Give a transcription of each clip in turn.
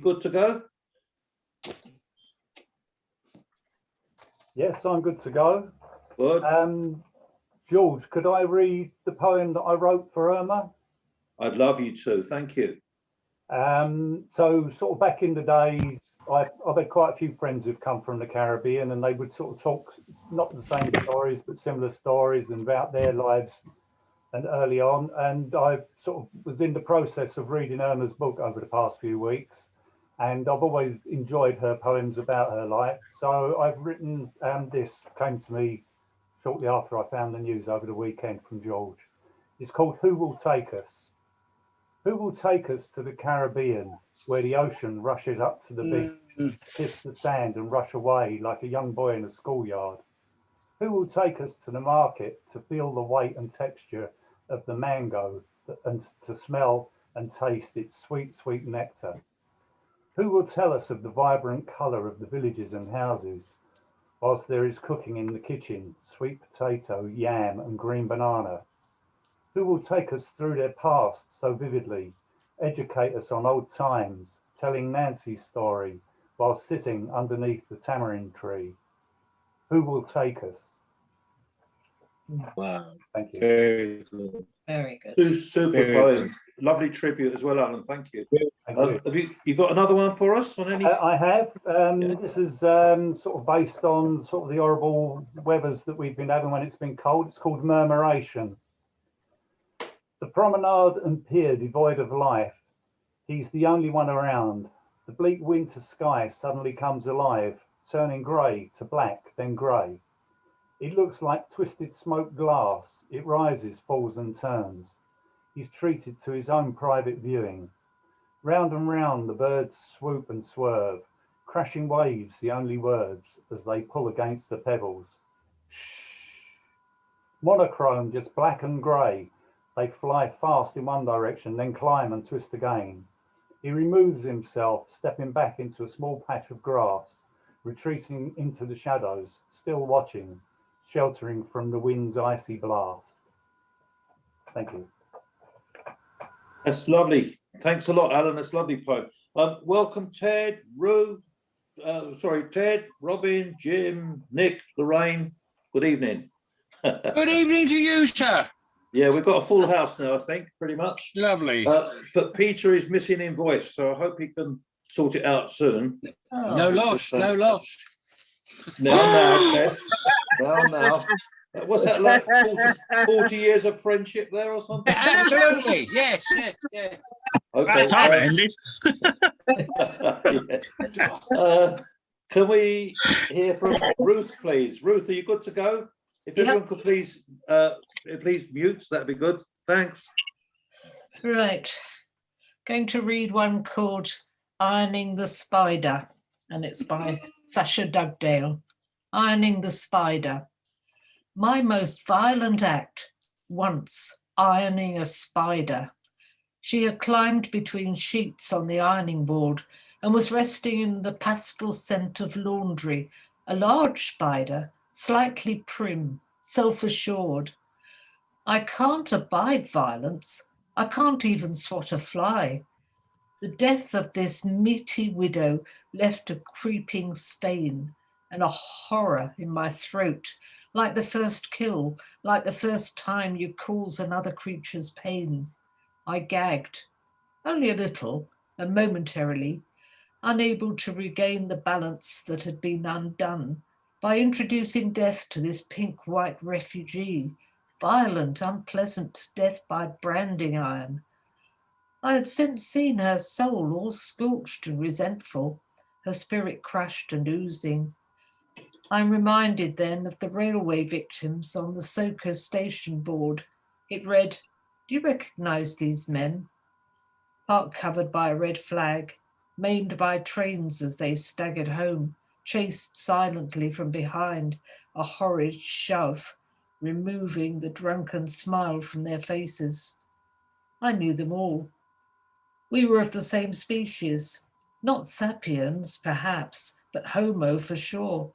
good to go? Yes, I'm good to go. Good. George, could I read the poem that I wrote for Irma? I'd love you to. Thank you. So sort of back in the days, I've had quite a few friends who've come from the Caribbean, and they would sort of talk, not the same stories, but similar stories and about their lives and early on. And I sort of was in the process of reading Irma's book over the past few weeks, and I've always enjoyed her poems about her life. So I've written, this came to me shortly after I found the news over the weekend from George. It's called Who Will Take Us? Who will take us to the Caribbean, where the ocean rushes up to the beach, kiss the sand and rush away like a young boy in a schoolyard? Who will take us to the market to feel the weight and texture of the mango and to smell and taste its sweet, sweet nectar? Who will tell us of the vibrant colour of the villages and houses, whilst there is cooking in the kitchen, sweet potato, yam and green banana? Who will take us through their past so vividly, educate us on old times, telling Nancy's story while sitting underneath the tamarind tree? Who will take us? Wow. Thank you. Very good. Very good. Two super Very poems. Lovely tribute as well, Alan. Thank you. Thank you. Have you got another one for us on any? I have. Yeah. This is sort of based on sort of the horrible weathers that we've been having when it's been cold. It's called Murmuration. The promenade and pier devoid of life. He's the only one around. The bleak winter sky suddenly comes alive, turning grey to black, then grey. It looks like twisted smoked glass. It rises, falls and turns. He's treated to his own private viewing. Round and round the birds swoop and swerve, crashing waves the only words as they pull against the pebbles. Shh. Monochrome, just black and grey. They fly fast in one direction, then climb and twist again. He removes himself, stepping back into a small patch of grass, retreating into the shadows, still watching, sheltering from the wind's icy blast. Thank you. That's lovely. Thanks a lot, Alan. That's lovely poem. Welcome, Ted, Ted, Robin, Jim, Nick, Lorraine. Good evening. Good evening to you, sir. Yeah, we've got a full house now, I think, pretty much. Lovely. But Peter is missing in voice, so I hope he can sort it out soon. No loss, no loss. Now, Ted. Now. What's that like? 40 years of friendship there or something? Absolutely. Yes. Okay. Time it ended. Yes. Can we hear from Ruth, please? Ruth, are you good to go? If everyone could please mute, that'd be good. Thanks. Right. Going to read one called Ironing the Spider, and it's by Sasha Dugdale. Ironing the Spider. My most violent act, once ironing a spider. She had climbed between sheets on the ironing board and was resting in the pastel scent of laundry, a large spider, slightly prim, self-assured. I can't abide violence. I can't even swat a fly. The death of this meaty widow left a creeping stain and a horror in my throat, like the first kill, like the first time you cause another creature's pain. I gagged, only a little and momentarily, unable to regain the balance that had been undone by introducing death to this pink-white refugee, violent, unpleasant death by branding iron. I had since seen her soul all scorched and resentful, her spirit crushed and oozing. I'm reminded then of the railway victims on the Soka station board. It read, "Do you recognise these men?" Part covered by a red flag, maimed by trains as they staggered home, chased silently from behind, a horrid shove, removing the drunken smile from their faces. I knew them all. We were of the same species, not sapiens, perhaps, but Homo for sure.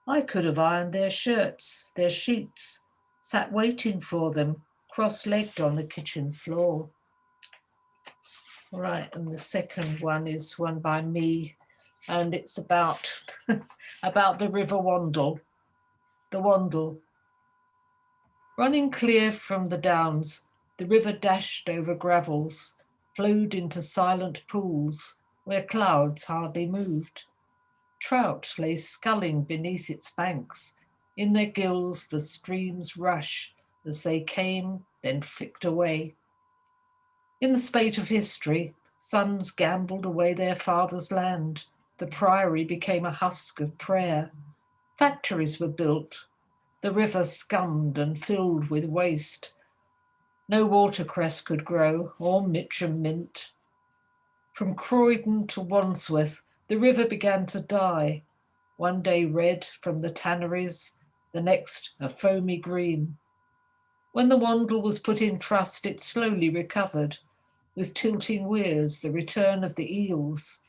I could have ironed their shirts, their sheets, sat waiting for them, cross-legged on the kitchen floor. Right, and the second one is one by me, and it's about about the River Wandle. The Wandle. Running clear from the downs, the river dashed over gravels, flowed into silent pools where clouds hardly moved. Trout lay sculling beneath its banks. In their gills the stream's rush as they came, then flicked away. In the spate of history, sons gambled away their father's land. The priory became a husk of prayer. Factories were built. The river scummed and filled with waste. No watercress could grow, or Mitcham mint. From Croydon to Wandsworth, the river began to die. One day red from the tanneries, the next a foamy green. When the Wandle was put in trust, it slowly recovered, with tilting weirs, the return of the eels.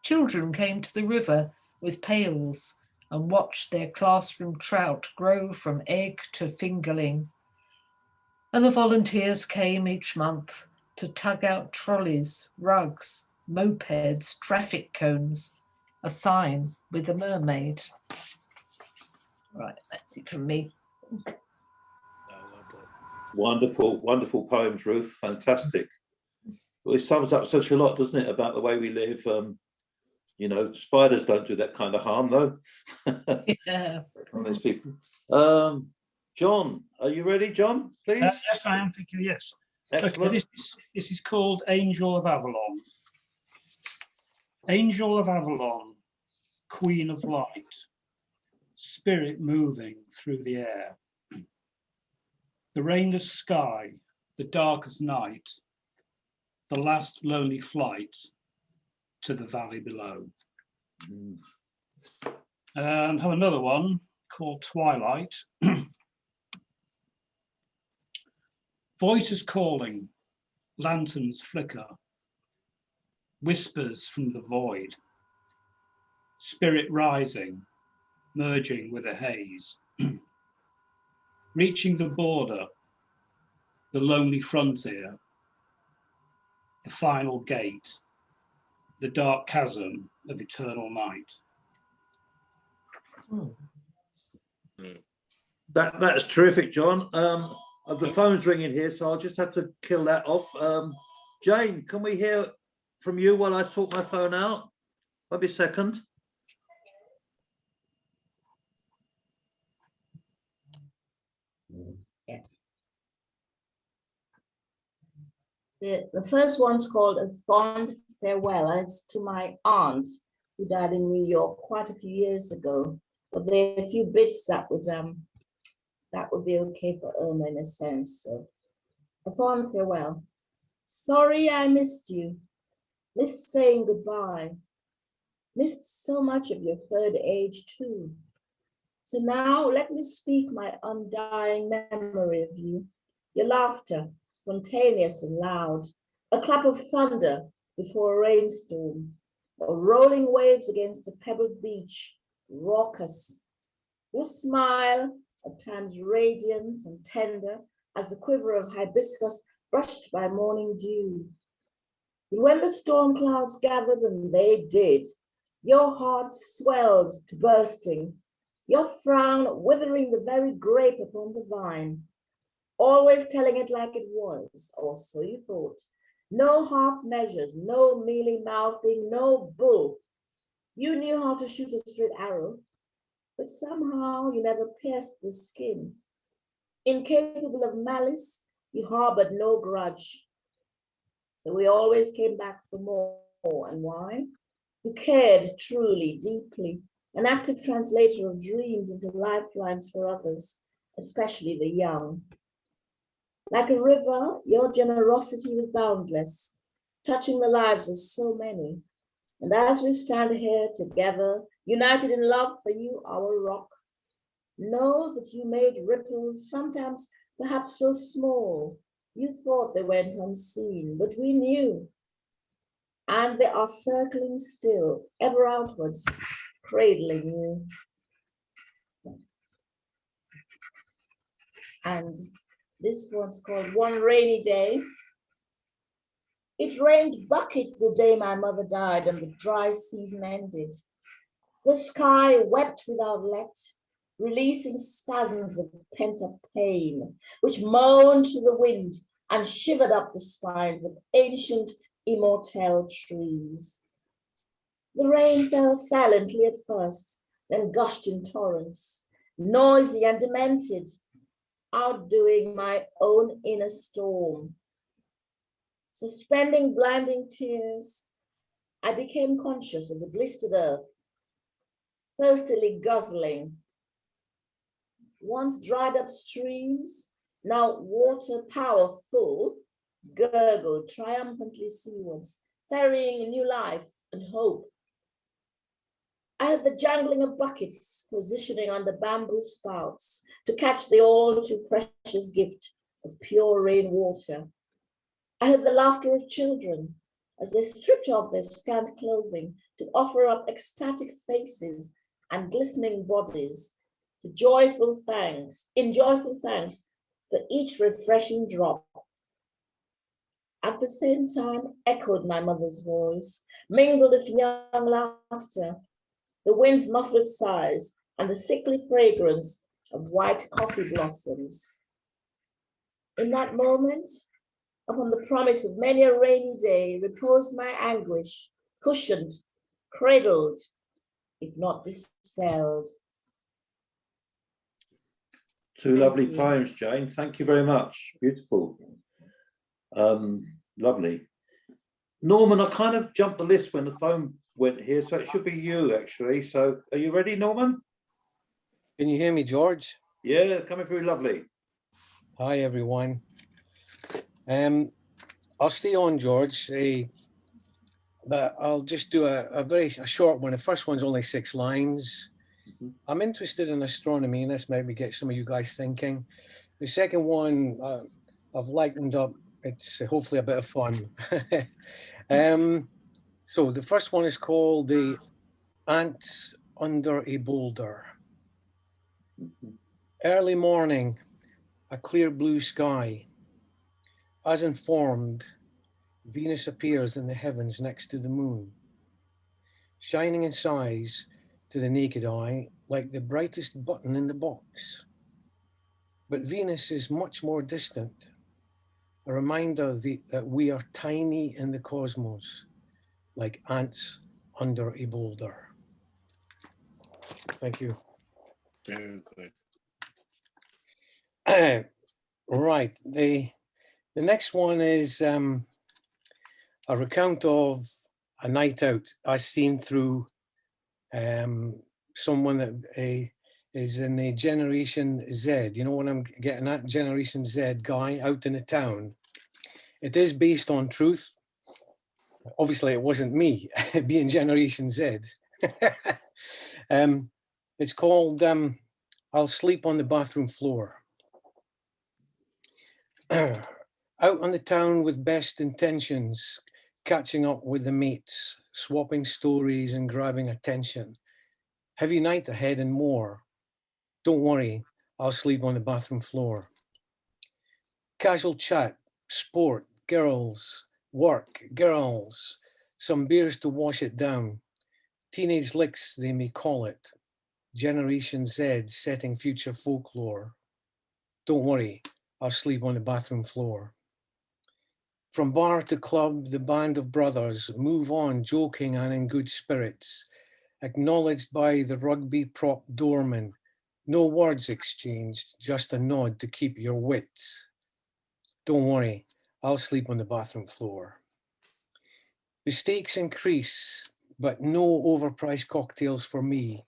Children came to the river with pails and watched their classroom trout grow from egg to fingerling. And the volunteers came each month to tug out trolleys, rugs, mopeds, traffic cones, a sign with a mermaid. Right, that's it from me. Wonderful, wonderful poems, Ruth. Fantastic. Well, it sums up such a lot, doesn't it, about the way we live. You know, spiders don't do that kind of harm, though. Yeah. On these people. John, are you ready, John? Please. Yes, I am. Thank you. Yes. Excellent. Okay, this is called Angel of Avalon. Angel of Avalon, Queen of Light, spirit moving through the air. The rainless sky, the darkest night, the last lonely flight to the valley below. And have another one called Twilight. Voices calling, lanterns flicker, whispers from the void, spirit rising, merging with a haze, reaching the border, the lonely frontier, the final gate, the dark chasm of eternal night. That's terrific, John. The phone's ringing here, so I'll just have to kill that off. Jane, can we hear from you while I sort my phone out? Maybe a second. The first one's called A Fond Farewell. It's to my aunt who died in New York quite a few years ago. But there are a few bits that would be okay for Irma in a sense. So, A Fond Farewell. Sorry I missed you. Missed saying goodbye. Missed so much of your third age too. So now let me speak my undying memory of you. Your laughter, spontaneous and loud, a clap of thunder before a rainstorm, or rolling waves against a pebbled beach, raucous. Your smile, at times radiant and tender as the quiver of hibiscus brushed by morning dew. And when the storm clouds gathered, and they did, your heart swelled to bursting, your frown withering the very grape upon the vine, always telling it like it was, or so you thought. No half measures, no mealy mouthing, no bull. You knew how to shoot a straight arrow, but somehow you never pierced the skin. Incapable of malice, you harbored no grudge. So we always came back for more. And why? You cared truly, deeply, an active translator of dreams into lifelines for others, especially the young. Like a river, your generosity was boundless, touching the lives of so many. And as we stand here together, united in love for you, our rock, know that you made ripples, sometimes perhaps so small, you thought they went unseen, but we knew. And they are circling still, ever outwards, cradling you. And this one's called One Rainy Day. It rained buckets the day my mother died and the dry season ended. The sky wept without let, releasing spasms of pent-up pain, which moaned to the wind and shivered up the spines of ancient immortal trees. The rain fell silently at first, then gushed in torrents, noisy and demented, outdoing my own inner storm. Suspending blinding tears, I became conscious of the blistered earth, thirstily guzzling. Once dried up streams, now water powerful, gurgled triumphantly seawards, ferrying a new life and hope. I heard the jangling of buckets positioning under bamboo spouts to catch the all too precious gift of pure rainwater. I heard the laughter of children as they stripped off their scant clothing to offer up ecstatic faces and glistening bodies to joyful thanks for each refreshing drop. At the same time, echoed my mother's voice, mingled with young laughter, the wind's muffled sighs, and the sickly fragrance of white coffee blossoms. In that moment, upon the promise of many a rainy day, reposed my anguish, cushioned, cradled, if not dispelled. Two lovely you. poems, Jane. Thank you very much. Beautiful. Lovely. Norman, I kind of jumped the list when the phone went here, so it should be you actually. So are you ready, Norman? Can you hear me, George? Yeah, coming through lovely. Hi, everyone. I'll stay on, George, but I'll just do a short one. The first one's only 6 lines. I'm interested in astronomy, and this maybe get some of you guys thinking. The second one, I've lightened up. It's hopefully a bit of fun. So the first one is called The Ants Under a Boulder. Early morning, a clear blue sky. As informed, Venus appears in the heavens next to the moon, shining in size to the naked eye like the brightest button in the box. But Venus is much more distant, a reminder that we are tiny in the cosmos, like ants under a boulder. Thank you. Very good. Right, the next one is a recount of a night out as seen through someone that is in a Generation Z. You know what I'm getting at? Generation Z guy out in the town. It is based on truth. Obviously, it wasn't me being Generation Z. It's called I'll Sleep on the Bathroom Floor. Out on the town with best intentions, catching up with the mates, swapping stories and grabbing attention. Heavy night ahead and more. Don't worry, I'll sleep on the bathroom floor. Casual chat, sport, girls, work, girls, some beers to wash it down. Teenage licks, they may call it. Generation Z setting future folklore. Don't worry, I'll sleep on the bathroom floor. From bar to club, the band of brothers move on, joking and in good spirits, acknowledged by the rugby prop doorman. No words exchanged, just a nod to keep your wits. Don't worry, I'll sleep on the bathroom floor. The stakes increase, but no overpriced cocktails for me.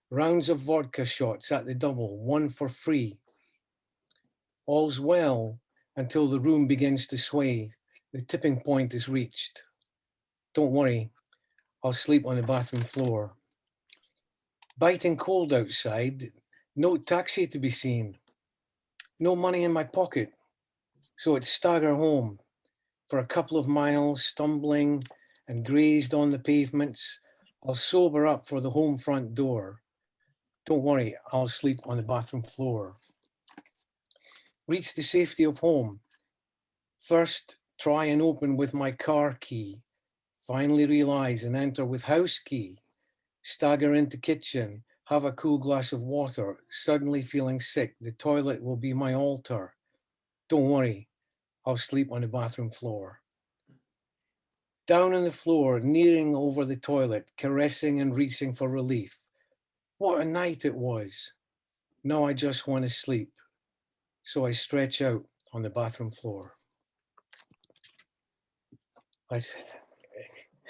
Rounds of vodka shots at the double, one for free. All's well until the room begins to sway. The tipping point is reached. Don't worry, I'll sleep on the bathroom floor. Biting cold outside, no taxi to be seen. No money in my pocket, so it's stagger home. For a couple of miles, stumbling and grazed on the pavements, I'll sober up for the home front door. Don't worry, I'll sleep on the bathroom floor. Reach the safety of home. First, try and open with my car key, finally realize and enter with house key, stagger into kitchen, have a cool glass of water, suddenly feeling sick, the toilet will be my altar. Don't worry, I'll sleep on the bathroom floor. Down on the floor, kneeling over the toilet, caressing and reaching for relief. What a night it was. Now I just want to sleep. So I stretch out on the bathroom floor.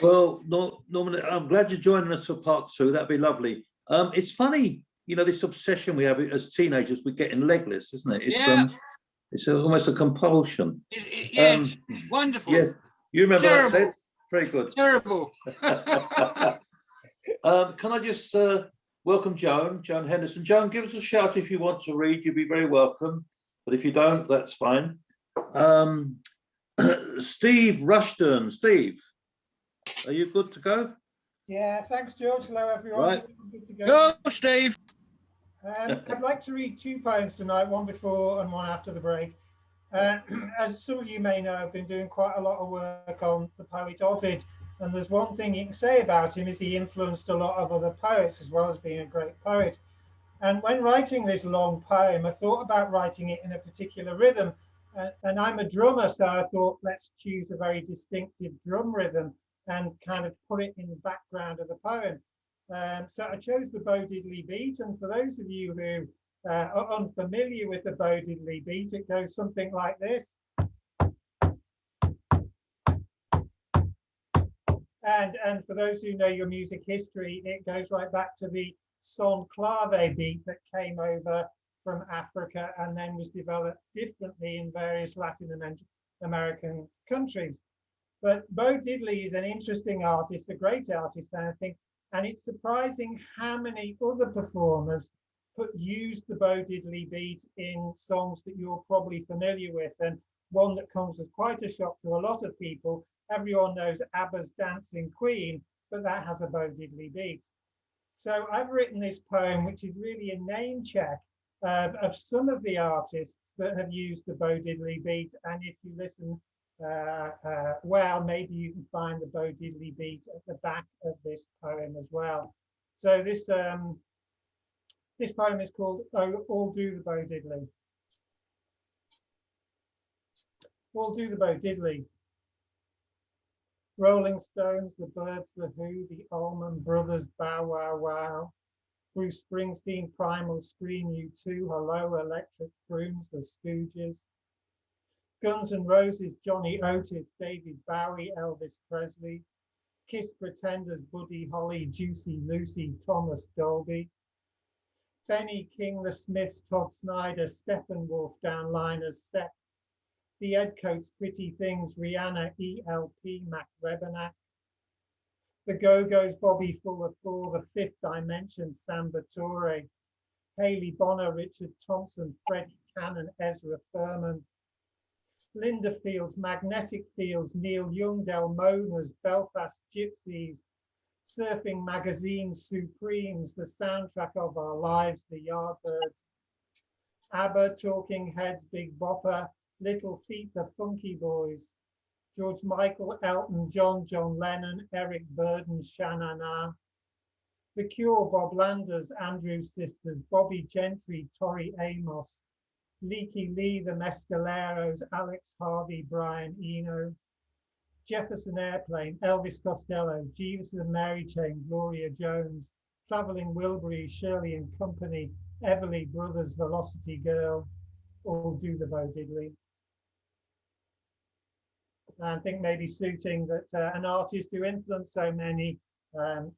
Well, Norman, I'm glad you're joining us for part 2. That'd be lovely. It's funny, you know, this obsession we have as teenagers with getting legless, isn't it? It's Yeah. it's almost a compulsion. Yes, wonderful. Yeah, you remember that, Terrible. Ted? Very good. Terrible. Can I just welcome Joan Henderson. Joan, give us a shout if you want to read. You'd be very welcome. But if you don't, that's fine. Steve Rushton. Steve, are you good to go? Yeah, thanks, George. Hello, everyone. Right. Good to go. Go, Steve. I'd like to read 2 poems tonight, one before and one after the break. As some of you may know, I've been doing quite a lot of work on the poet Ovid, and there's one thing you can say about him is he influenced a lot of other poets as well as being a great poet. And when writing this long poem, I thought about writing it in a particular rhythm, and I'm a drummer, so I thought let's choose a very distinctive drum rhythm and kind of put it in the background of the poem. So I chose the Bo Diddley beat, and for those of you who are unfamiliar with the Bo Diddley beat, it goes something like this. And for those who know your music history, it goes right back to the son clave beat that came over from Africa and then was developed differently in various Latin American countries. But Bo Diddley is an interesting artist, a great artist, I think, and it's surprising how many other performers used the Bo Diddley beat in songs that you're probably familiar with. And one that comes as quite a shock to a lot of people, everyone knows ABBA's Dancing Queen, but that has a Bo Diddley beat. So I've written this poem, which is really a name check of some of the artists that have used the Bo Diddley beat. And if you listen well, maybe you can find the Bo Diddley beat at the back of this poem as well. So this this poem is called All Do the Bo Diddley. All Do the Bo Diddley. Rolling Stones, the Birds, the Who, the Allman Brothers, Bow Wow Wow. Bruce Springsteen, Primal Scream, U2, Hello, Electric Prunes, the Stooges. Guns N' Roses, Johnny Otis, David Bowie, Elvis Presley. Kiss Pretenders, Buddy Holly, Juicy Lucy, Thomas Dolby. Benny King, The Smiths, Todd Snyder, Steppenwolf, Downliners, Seth. The Edcoats, Pretty Things, Rihanna, ELP, Mac Rebenak. The Go-Go's, Bobby Fuller 4, The Fifth Dimension, Sam Battore. Haley Bonner, Richard Thompson, Freddie Cannon, Ezra Furman. Linda Fields, Magnetic Fields, Neil Young, Delmonas, Belfast Gypsies. Surfing Magazine, Supremes, The Soundtrack of Our Lives, The Yardbirds. ABBA, Talking Heads, Big Bopper, Little Feat, The Funky Boys. George Michael, Elton John, John Lennon, Eric Burden, Shanana. The Cure, Bob Landers, Andrew Sisters, Bobby Gentry, Tori Amos. Leaky Lee, The Mescaleros, Alex Harvey, Brian Eno. Jefferson Airplane, Elvis Costello, Jeeves and Mary Chain, Gloria Jones. Traveling Wilburys, Shirley and Company, Everly Brothers, Velocity Girl. All Do the Bo Diddley. I think maybe suiting that an artist who influenced so many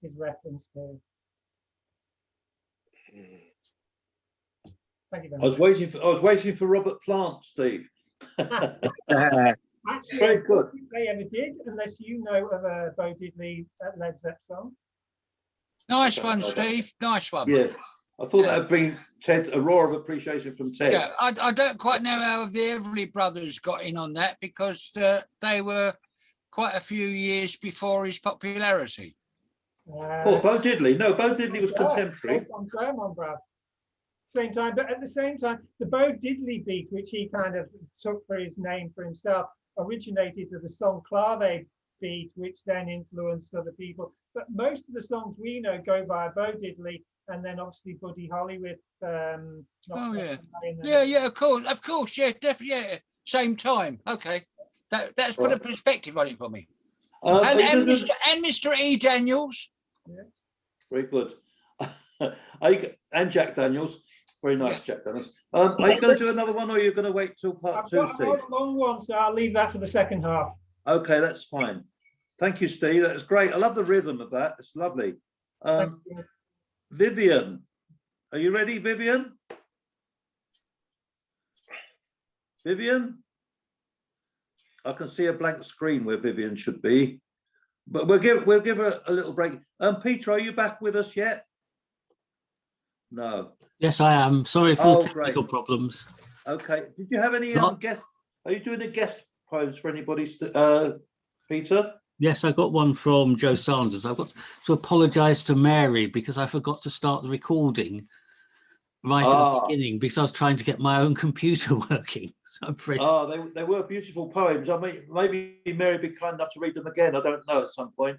is referenced here. Thank you very much. I was waiting for Robert Plant, Steve. Actually, Very I good. don't think they ever did, unless you know of a Bo Diddley Led Zepp song. Nice one, Steve. Nice one. Yes, I thought that would bring Ted a roar of appreciation from Ted. Yeah, I don't quite know how the Everly Brothers got in on that because they were quite a few years before his popularity. Oh, Bo Diddley. No, Bo Diddley was contemporary. Same time, but at the same time, the Bo Diddley beat, which he kind of took for his name for himself, originated with the song Clave Beat, which then influenced other people. But most of the songs we know go via Bo Diddley, and then obviously Buddy Holly with Oh yeah, yeah, of course, yeah, definitely, yeah. Same time. Okay, that's put a Right. perspective on it for me. Are And, you and gonna- Mr. and Mr. E. Daniels. Very good. And Jack Daniels. Very nice, Jack Daniels. Are you going to do another one, or are you going to wait till part I've two, got Steve? a long one, so I'll leave that for the second half. Okay, that's fine. Thank you, Steve. That's great. I love the rhythm of that. It's lovely. Thank you. Vivian, are you ready, Vivian? Vivian? I can see a blank screen where Vivian should be, but we'll give her a little break. Peter, are you back with us yet? No. Yes, I am. Sorry for Oh, the technical problems. Okay. Did you have any Not- guest? Are you doing a guest poems for anybody, Peter? Yes, I got one from Joe Sanders. I've got to apologise to Mary because I forgot to start the recording right at the beginning because I was trying to get my own computer working. So I'm afraid. They were beautiful poems. I mean, maybe Mary be kind enough to read them again. I don't know, at some point.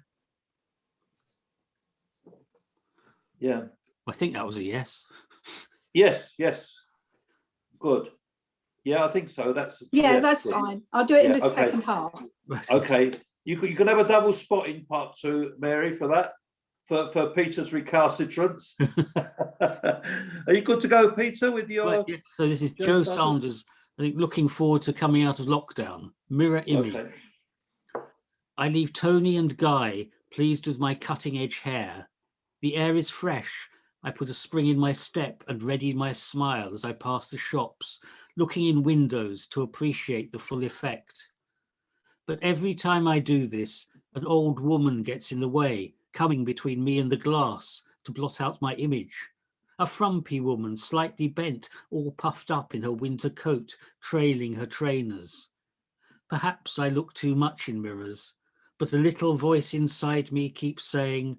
Yeah. I think that was a yes. Yes. Good. Yeah, I think so. That's Yeah, yes, that's good. fine. I'll do it in Yeah, the okay. second half. Okay. You can have a double spot in part two, Mary, for that. For Peter's recalcitrance. Are you good to go, Peter, with your Right, yeah. So this is Joe Sanders. I think looking forward to coming out of lockdown. Mirror image. Okay. I leave Tony and Guy pleased with my cutting edge hair. The air is fresh. I put a spring in my step and ready my smile as I pass the shops, looking in windows to appreciate the full effect. But every time I do this, an old woman gets in the way, coming between me and the glass to blot out my image. A frumpy woman, slightly bent, all puffed up in her winter coat, trailing her trainers. Perhaps I look too much in mirrors, but a little voice inside me keeps saying,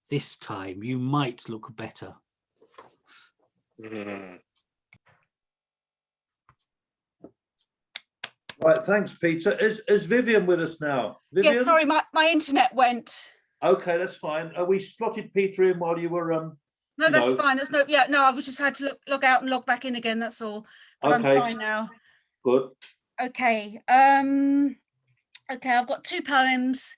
this time you might look better. Right, thanks, Peter. Is Vivian with us now? Vivian? Yes, sorry, my internet went. Okay, that's fine. We slotted Peter in while you were No, that's No. fine. There's no, I was just had to log out and log back in again. That's all. But Okay. I'm fine now. good. Okay. Okay, I've got two poems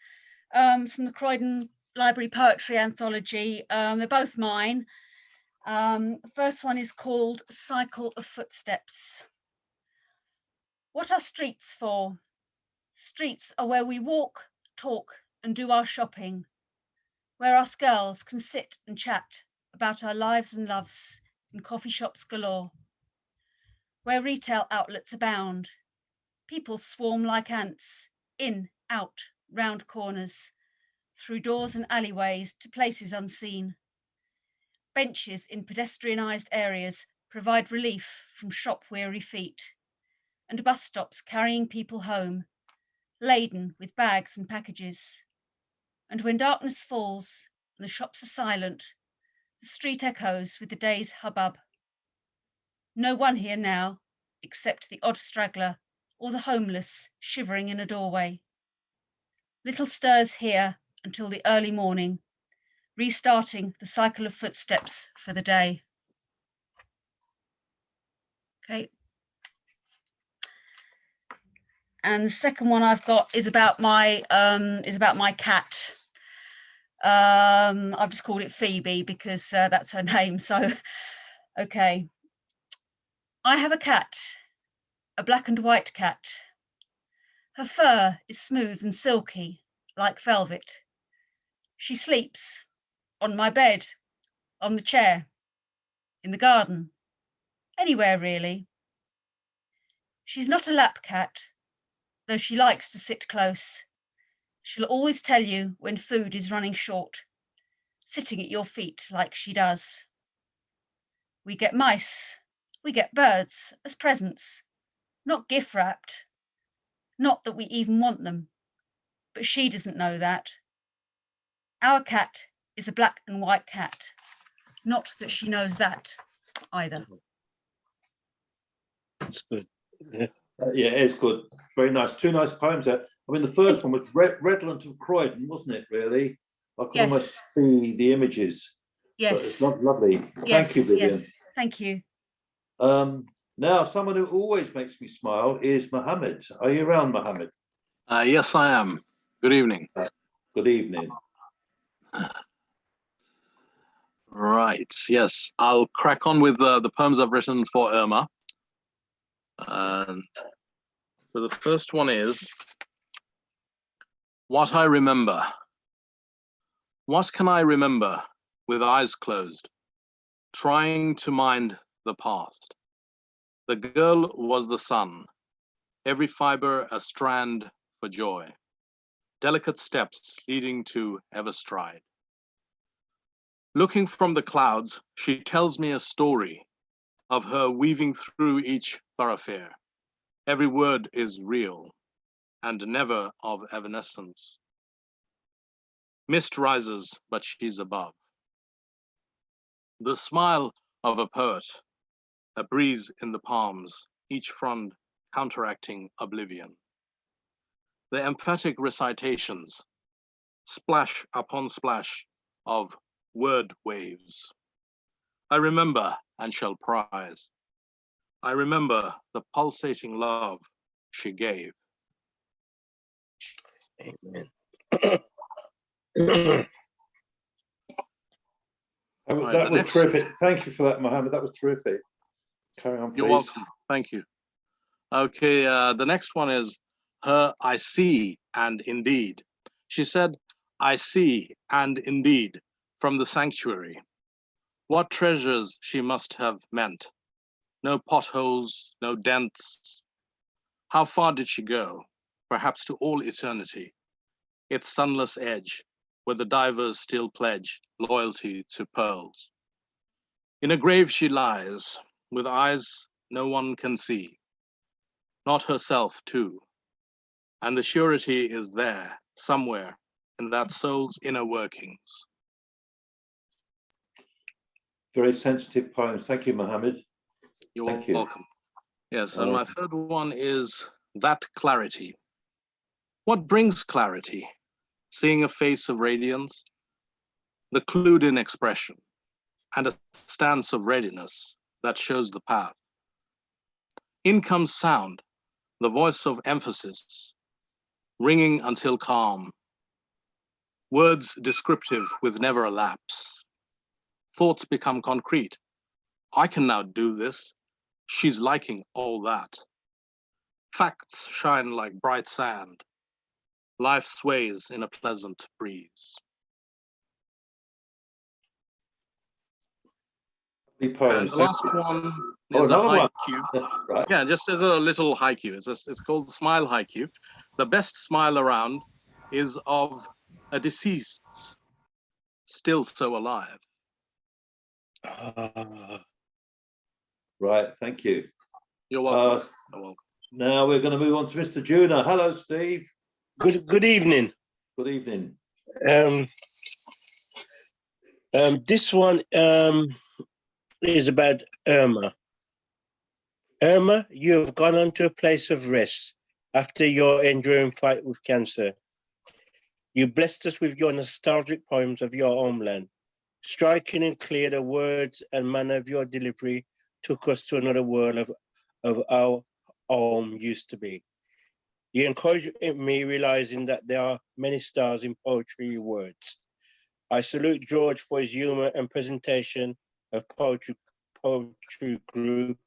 from the Croydon Library Poetry Anthology. They're both mine. The first one is called Cycle of Footsteps. What are streets for? Streets are where we walk, talk, and do our shopping, where us girls can sit and chat about our lives and loves in coffee shops galore, where retail outlets abound. People swarm like ants, in, out, round corners, through doors and alleyways to places unseen. Benches in pedestrianised areas provide relief from shop-weary feet, and bus stops carrying people home, laden with bags and packages. And when darkness falls and the shops are silent, the street echoes with the day's hubbub. No one here now, except the odd straggler or the homeless shivering in a doorway. Little stirs here until the early morning, restarting the cycle of footsteps for the day. Okay. And the second one I've got is about my cat. I've just called it Phoebe because that's her name. So, okay. I have a cat, a black and white cat. Her fur is smooth and silky, like velvet. She sleeps on my bed, on the chair, in the garden, anywhere really. She's not a lap cat, though she likes to sit close. She'll always tell you when food is running short, sitting at your feet like she does. We get mice, we get birds as presents, not gift wrapped. Not that we even want them, but she doesn't know that. Our cat is a black and white cat, not that she knows that either. That's good. Yeah. Yeah, it's good. Very nice. Two nice poems there. I mean, the first one was Redland of Croydon, wasn't it, really? I can almost Yes. see the images. But it's Yes. lovely. Thank you, Yes. Vivian. Yes. Thank you. Now, someone who always makes me smile is Mohammed. Are you around, Mohammed? Yes, I am. Good evening. Good evening. Right, yes, I'll crack on with the poems I've written for Irma. And so the first one is, What I Remember. What can I remember with eyes closed, trying to mind the past? The girl was the sun, every fiber a strand for joy, delicate steps leading to ever stride. Looking from the clouds, she tells me a story of her weaving through each thoroughfare. Every word is real and never of evanescence. Mist rises, but she's above. The smile of a poet, a breeze in the palms, each frond counteracting oblivion. The emphatic recitations, splash upon splash of word waves. I remember and shall prize. I remember the pulsating love she gave. Amen. That was terrific. Thank you for that, Mohammed. That was terrific. Carry on, please. You're welcome. Thank you. Okay, the next one is her I see and indeed. She said, I see and indeed from the sanctuary. What treasures she must have meant. No potholes, no dents. How far did she go? Perhaps to all eternity. Its sunless edge, where the divers still pledge loyalty to pearls. In a grave she lies, with eyes no one can see. Not herself too. And the surety is there, somewhere, in that soul's inner workings. Very sensitive poems. Thank you, Mohammed. You're Thank you. welcome. Yes, and my third one is that clarity. What brings clarity? Seeing a face of radiance, the clued-in expression, and a stance of readiness that shows the path. In comes sound, the voice of emphasis, ringing until calm. Words descriptive with never a lapse. Thoughts become concrete. I can now do this. She's liking all that. Facts shine like bright sand. Life sways in a pleasant breeze. And the last one is a haiku. Right. Yeah, just as a little haiku. It's called the Smile Haiku. The best smile around is of a deceased, still so alive. Right, thank you. You're welcome. You're welcome. Now we're going to move on to Mr. Juna. Hello, Steve. Good evening. Good evening. This one is about Irma. Irma, you have gone on to a place of rest after your enduring fight with cancer. You blessed us with your nostalgic poems of your homeland. Striking and clear, the words and manner of your delivery took us to another world of our home used to be. You encouraged me realizing that there are many stars in poetry words. I salute George for his humor and presentation of poetry group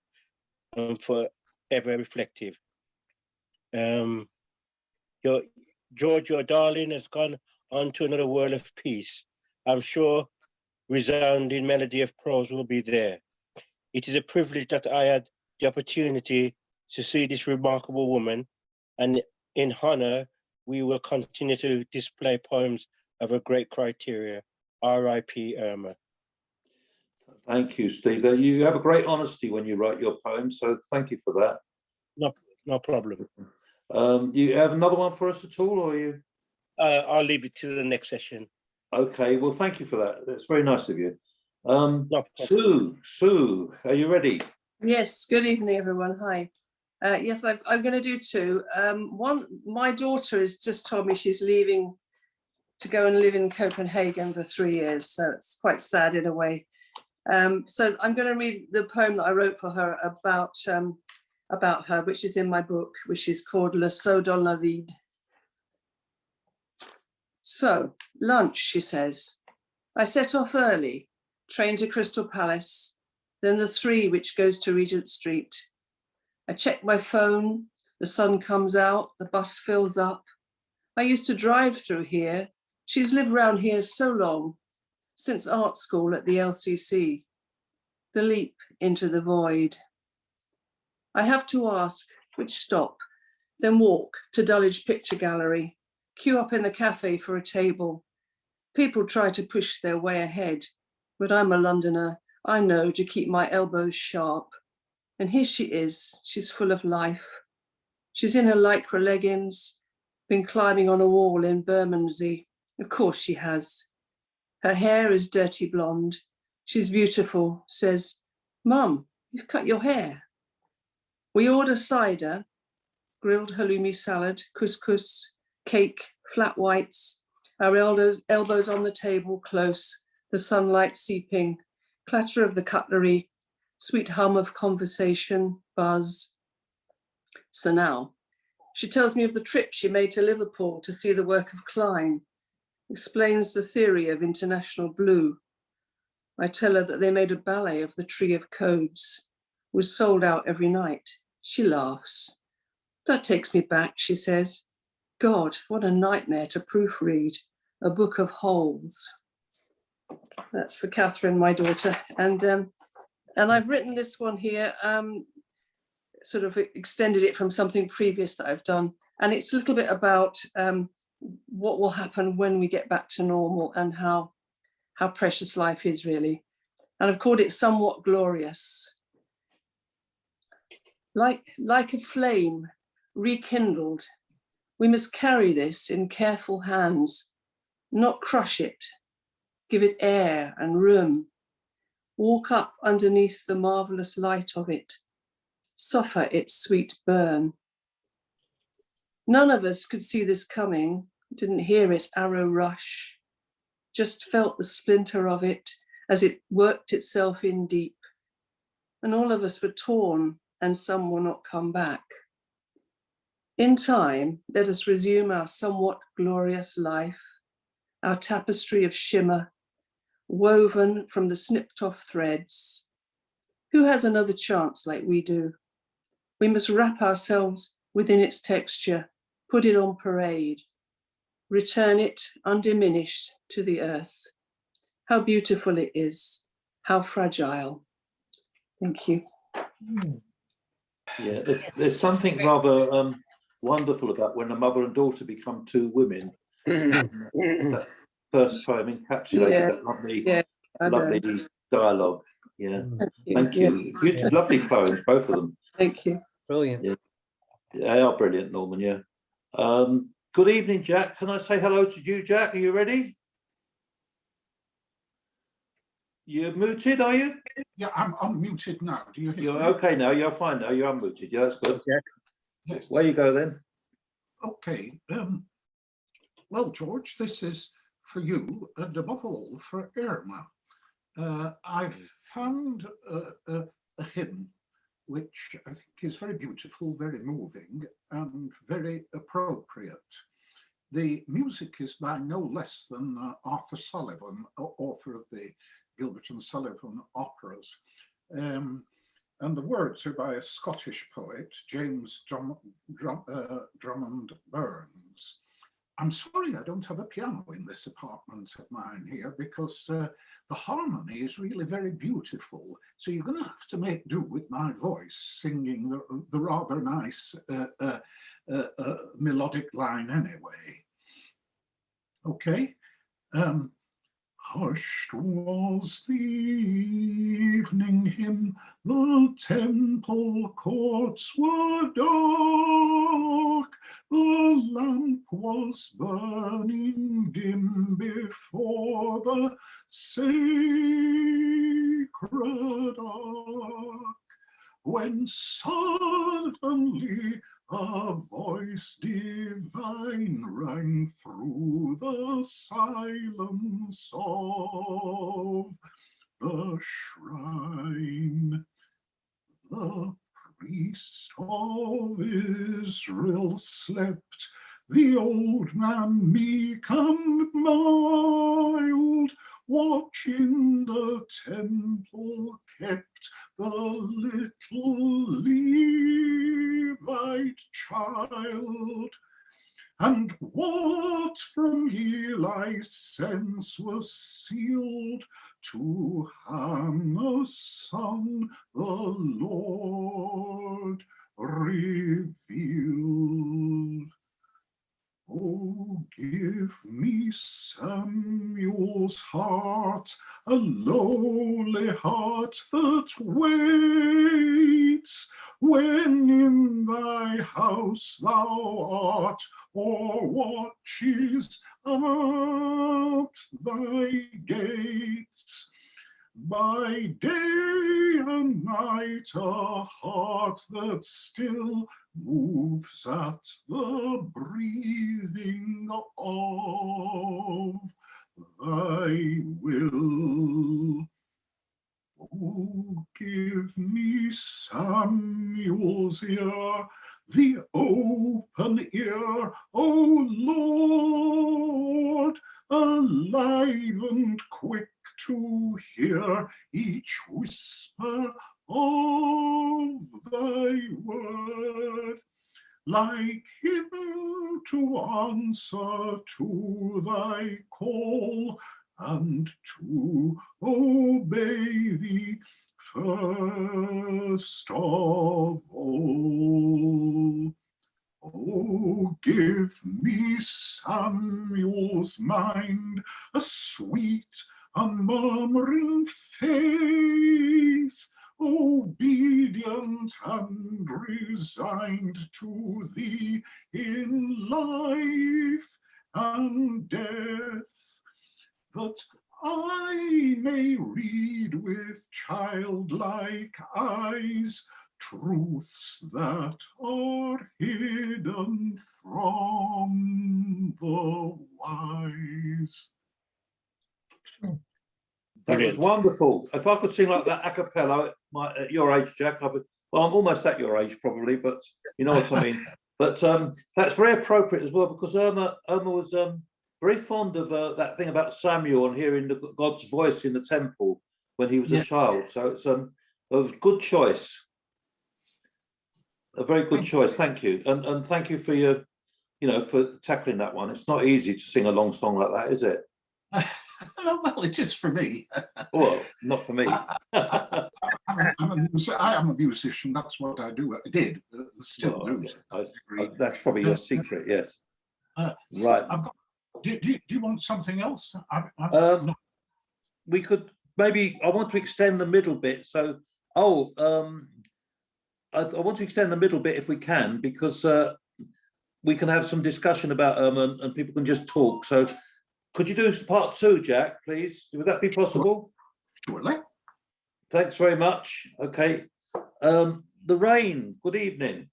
and for ever reflective. George, your darling, has gone on to another world of peace. I'm sure resounding melody of prose will be there. It is a privilege that I had the opportunity to see this remarkable woman, and in honor, we will continue to display poems of a great criteria. R.I.P. Irma. Thank you, Steve. You have a great honesty when you write your poems, so thank you for that. No problem. You have another one for us at all, or are you? I'll leave it to the next session. Okay, well, thank you for that. That's very nice of you. Sue, are you ready? Yes, good evening, everyone. Hi. Yes, I'm going to do two. One, my daughter has just told me she's leaving to go and live in Copenhagen for 3 years, so it's quite sad in a way. So I'm going to read the poem that I wrote for her about her, which is in my book, which is called Le Saut dans la Vide. So, lunch, she says. I set off early, train to Crystal Palace, then the 3 which goes to Regent Street. I check my phone, the sun comes out, the bus fills up. I used to drive through here. She's lived round here so long, since art school at the LCC. The leap into the void. I have to ask, which stop, then walk to Dulwich Picture Gallery, queue up in the cafe for a table. People try to push their way ahead, but I'm a Londoner. I know to keep my elbows sharp. And here she is, she's full of life. She's in her lycra leggings, been climbing on a wall in Bermondsey. Of course she has. Her hair is dirty blonde. She's beautiful, says, Mum, you've cut your hair. We order cider, grilled halloumi salad, couscous, cake, flat whites, our elbows on the table close, the sunlight seeping, clatter of the cutlery, sweet hum of conversation, buzz. So now, she tells me of the trip she made to Liverpool to see the work of Klein, explains the theory of international blue. I tell her that they made a ballet of the Tree of Codes, was sold out every night. She laughs. That takes me back, she says. God, what a nightmare to proofread, a book of holes. That's for Catherine, my daughter. And I've written this one here, sort of extended it from something previous that I've done. And it's a little bit about what will happen when we get back to normal and how precious life is really. And I've called it Somewhat Glorious. Like a flame rekindled, we must carry this in careful hands, not crush it, give it air and room, walk up underneath the marvelous light of it, suffer its sweet burn. None of us could see this coming, didn't hear its arrow rush, just felt the splinter of it as it worked itself in deep. And all of us were torn and some will not come back. In time, let us resume our somewhat glorious life, our tapestry of shimmer, woven from the snipped off threads. Who has another chance like we do? We must wrap ourselves within its texture, put it on parade, return it undiminished to the earth. How beautiful it is, how fragile. Thank you. Yeah, there's something rather wonderful about when a mother and daughter become two women. That first poem encapsulated that lovely dialogue. Yeah, thank you. Beautiful, lovely poems, both of them. Thank you. Brilliant. Yeah, they are brilliant, Norman. Yeah. Good evening, Jack. Can I say hello to you, Jack? Are you ready? You're muted, are you? Yeah, I'm unmuted now. Do you hear You're me? okay now. You're fine now. You're unmuted. Yeah, that's good. Jack. Yes. Where you go then? Okay. Well, George, this is for you, and above all for Irma. I've found a hymn which I think is very beautiful, very moving, and very appropriate. The music is by no less than Arthur Sullivan, author of the Gilbert and Sullivan operas. And the words are by a Scottish poet, James Drummond Burns. I'm sorry I don't have a piano in this apartment of mine here because the harmony is really very beautiful. So you're going to have to make do with my voice singing the rather nice melodic line anyway. Okay. Hushed was the evening hymn, the temple courts were dark, the lamp was burning dim before the sacred ark. when suddenly a voice divine rang through the silence of the shrine. The priest of Israel slept, the old man meek and mild, watching the temple kept the little Levite child. And what from Eli's sense was sealed to Hannah's son, the Lord revealed. Oh, give me Samuel's heart, a lowly heart that waits, when in thy house thou art, or watches at thy gates. By day and night a heart that still moves at the breathing of thy will. Oh, give me Samuel's ear, the open ear, O Lord, alive and quick to hear each whisper of thy word, like him to answer to thy call and to obey thee first of all. Oh, give me Samuel's mind, a sweet, unmurmuring faith, obedient and resigned to thee in life and death, that I may read with childlike eyes truths that are hidden from the wise. That was wonderful. If I could sing like that a cappella at your age, Jack, I would. Well, I'm almost at your age probably, but you know what I mean. But that's very appropriate as well, because Irma was very fond of that thing about Samuel and hearing God's voice in the temple when he was a child. So it's a good choice. A very good choice. Thank you, and thank you for your, for tackling that one. It's not easy to sing a long song like that, is it? Well, it is for me. Well, not for me. I am a musician. That's what I do. I did. Still do. That's probably your secret. Yes. Right. Do you want something else? We could maybe. I want to extend the middle bit. So, I want to extend the middle bit if we can, because we can have some discussion about Irma and people can just talk. So, could you do part 2, Jack, please? Would that be possible? Surely. Thanks very much. Okay. Lorraine, good evening.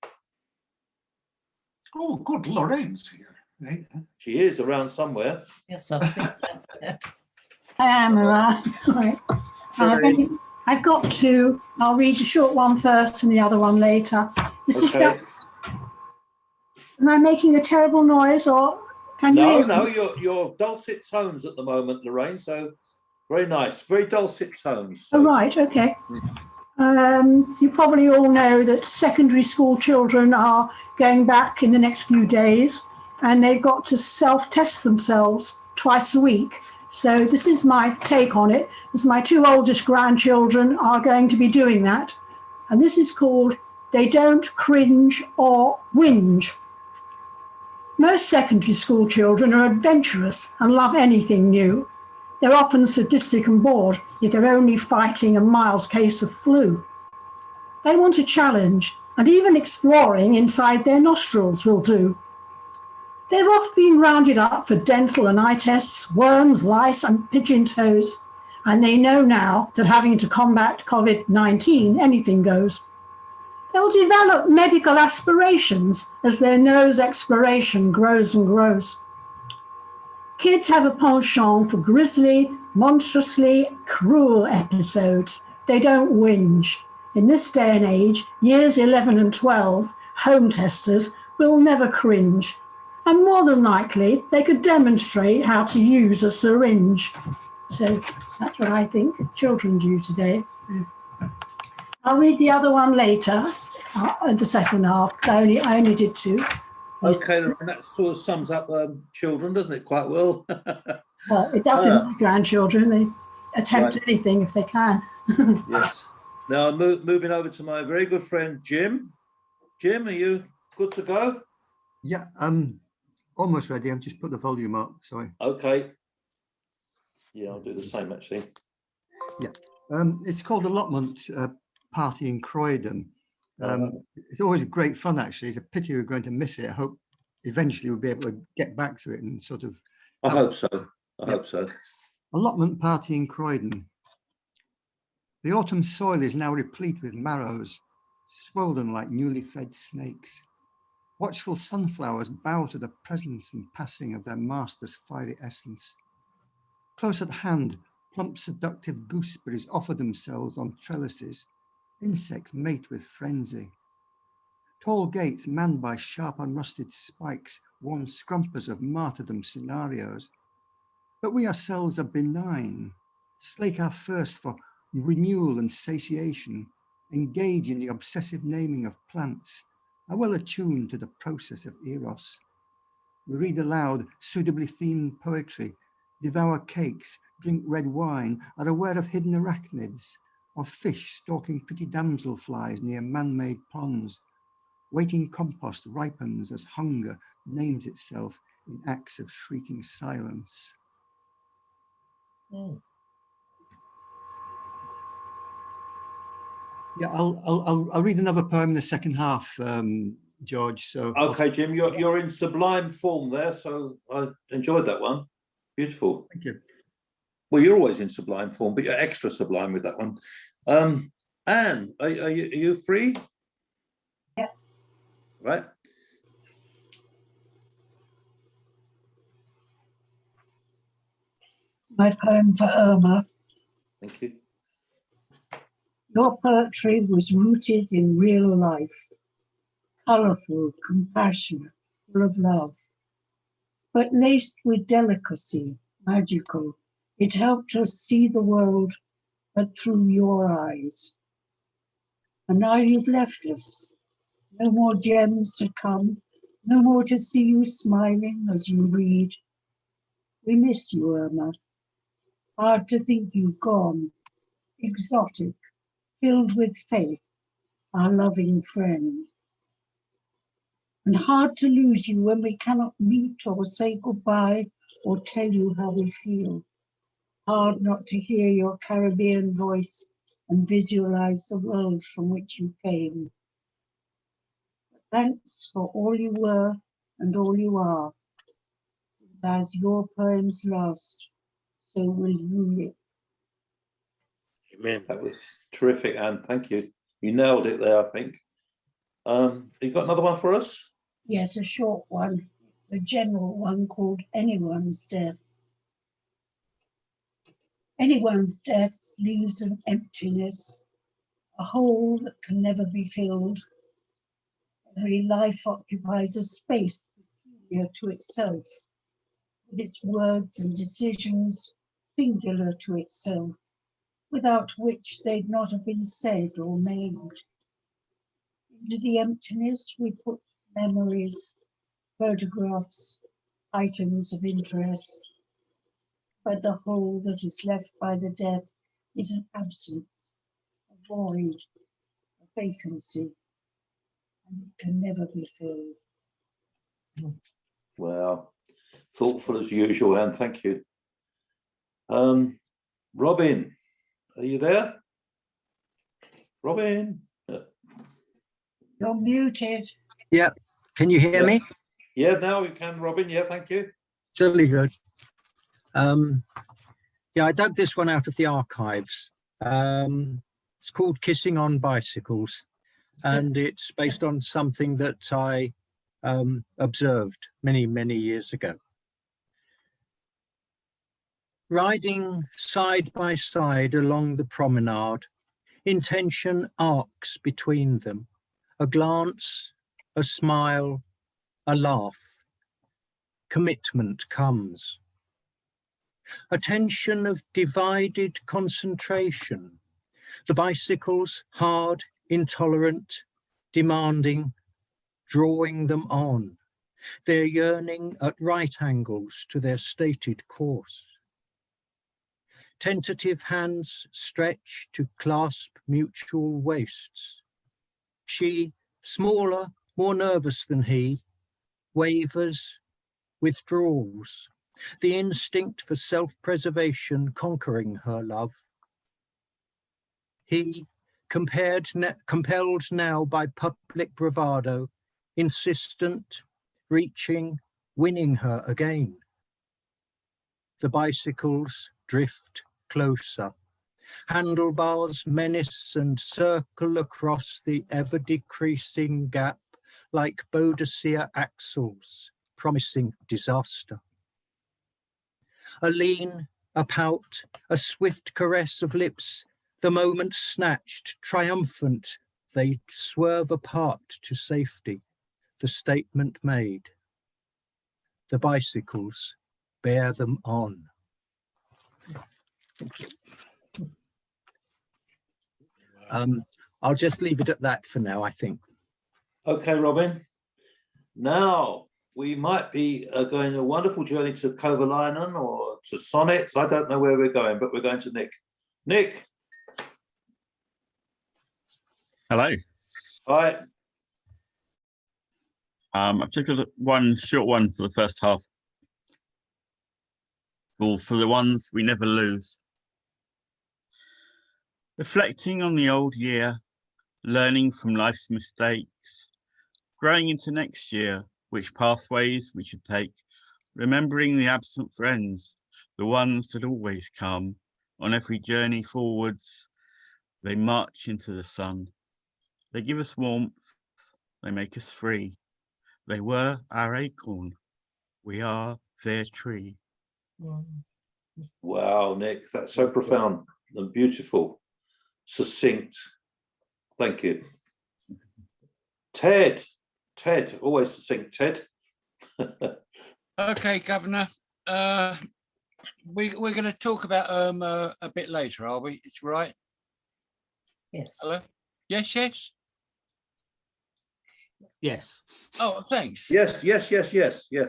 Oh, good. Lorraine's here. Right? She is around somewhere. Yes, I've seen that. I am around. Right. I've got two. I'll read a short one first and the other one later. This is. Am I making a terrible noise, or can you hear me? No, your dulcet tones at the moment, Lorraine. So very nice, very dulcet tones. So. Oh, right. Okay. You probably all know that secondary school children are going back in the next few days, and they've got to self-test themselves twice a week. So this is my take on it, as my two oldest grandchildren are going to be doing that. And this is called They Don't Cringe or Whinge. Most secondary school children are adventurous and love anything new. They're often sadistic and bored if they're only fighting a mild case of flu. They want a challenge, and even exploring inside their nostrils will do. They've often been rounded up for dental and eye tests, worms, lice and pigeon toes, and they know now that having to combat COVID-19, anything goes. They'll develop medical aspirations as their nose exploration grows and grows. Kids have a penchant for grisly, monstrously cruel episodes. They don't whinge. In this day and age, years 11 and 12, home testers will never cringe. And more than likely, they could demonstrate how to use a syringe. So that's what I think children do today. I'll read the other one later, the second half. I only did 2. Okay, Lorraine, that sort of sums up children, doesn't it, quite well? Well, it does with my grandchildren. They attempt anything if they can. Yes. Now I'm moving over to my very good friend Jim. Jim, are you good to go? Yeah, I'm almost ready. I've just put the volume up. Sorry. Okay. Yeah, I'll do the same actually. Yeah, it's called Allotment Party in Croydon. It's always great fun, actually. It's a pity we're going to miss it. I hope eventually we'll be able to get back to it and sort of. I hope so. I hope so. Allotment Party in Croydon. The autumn soil is now replete with marrows, swollen like newly fed snakes. Watchful sunflowers bow to the presence and passing of their master's fiery essence. Close at hand, plump seductive gooseberries offer themselves on trellises. Insects mate with frenzy. Tall gates manned by sharp unrusted spikes warn scrumpers of martyrdom scenarios. But we ourselves are benign, slake our thirst for renewal and satiation, engage in the obsessive naming of plants, are well attuned to the process of eros. We read aloud suitably themed poetry, devour cakes, drink red wine, are aware of hidden arachnids, of fish stalking pretty damselflies near man-made ponds. Waiting compost ripens as hunger names itself in acts of shrieking silence. Yeah, I'll read another poem in the second half, George. So okay, Jim, you're in sublime form there, so I enjoyed that one. Beautiful. Thank you. Well, you're always in sublime form, but you're extra sublime with that one. Anne, are you free? Yeah. Right. My poem for Irma. Thank you. Your poetry was rooted in real life, colourful, compassionate, full of love, but laced with delicacy, magical. It helped us see the world, but through your eyes. And now you've left us. No more gems to come, no more to see you smiling as you read. We miss you, Irma. Hard to think you've gone, exotic, filled with faith, our loving friend. And hard to lose you when we cannot meet or say goodbye or tell you how we feel. Hard not to hear your Caribbean voice and visualize the world from which you came. Thanks for all you were and all you are. As your poems last, so will you live. Amen. That was terrific, Anne. Thank you. You nailed it there, I think. You got another one for us? Yes, a short one, a general one called Anyone's Death. Anyone's death leaves an emptiness, a hole that can never be filled. Every life occupies a space peculiar to itself, with its words and decisions singular to itself, without which they'd not have been said or made. Into the emptiness we put memories, photographs, items of interest, but the hole that is left by the death is an absence, a void, a vacancy, and it can never be filled. Well, thoughtful as usual, Anne. Thank you. Robin, are you there? Robin? You're muted. Yeah, can you hear me? Yeah, now we can, Robin. Yeah, thank you. Certainly good. Yeah, I dug this one out of the archives. It's called Kissing on Bicycles. and it's based on something that I observed many, many years ago. Riding side by side along the promenade, intention arcs between them, a glance, a smile, a laugh. Commitment comes. A tension of divided concentration. The bicycles hard, intolerant, demanding, drawing them on, their yearning at right angles to their stated course. Tentative hands stretch to clasp mutual waists. She, smaller, more nervous than he, wavers, withdraws, the instinct for self-preservation conquering her love. He, compelled now by public bravado, insistent, reaching, winning her again. The bicycles drift closer. Handlebars menace and circle across the ever-decreasing gap like Boadicea axles, promising disaster. A lean, a pout, a swift caress of lips, the moment snatched, triumphant, they swerve apart to safety, the statement made. The bicycles bear them on. I'll just leave it at that for now, I think. Okay, Robin. Now, we might be going a wonderful journey to Kovalainen or to Sonnets. I don't know where we're going, but we're going to Nick. Nick. Hello. Hi. I've just got one short one for the first half. For the ones we never lose. Reflecting on the old year, learning from life's mistakes, growing into next year, which pathways we should take, remembering the absent friends, the ones that always come, on every journey forwards, they march into the sun. They give us warmth, they make us free. They were our acorn, we are their tree. Wow, Nick, that's so profound and beautiful, succinct. Thank you. Ted, always succinct, Ted. Okay, Governor. We're going to talk about Irma a bit later, are we? It's right. Yes. Hello. Yes. Yes. Yes. Oh, thanks. Yes.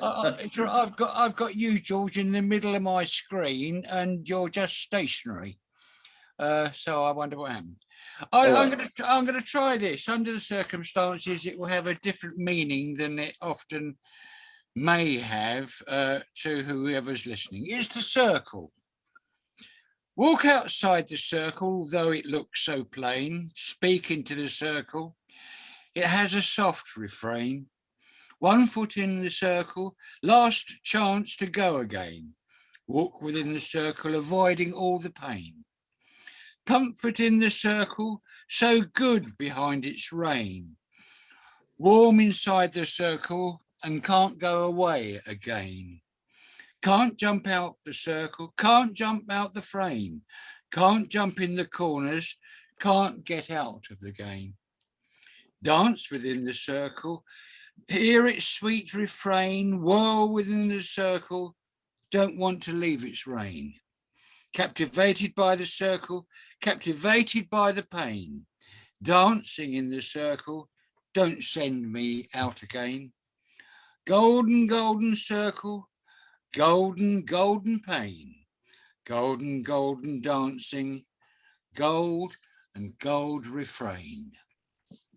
I've got you, George, in the middle of my screen, and you're just stationary. So I wonder what happened. I'm going to try this. Under the circumstances, it will have a different meaning than it often may have to whoever's listening. It's the circle. Walk outside the circle, though it looks so plain. Speak into the circle. It has a soft refrain. 1 foot in the circle, last chance to go again. Walk within the circle, avoiding all the pain. Comfort in the circle, so good behind its rein. Warm inside the circle and can't go away again. Can't jump out the circle, can't jump out the frame. Can't jump in the corners, can't get out of the game. Dance within the circle, hear its sweet refrain, whirl within the circle, don't want to leave its reign. Captivated by the circle, captivated by the pain. Dancing in the circle, don't send me out again. Golden, golden circle, golden, golden pain. Golden, golden dancing, gold and gold refrain.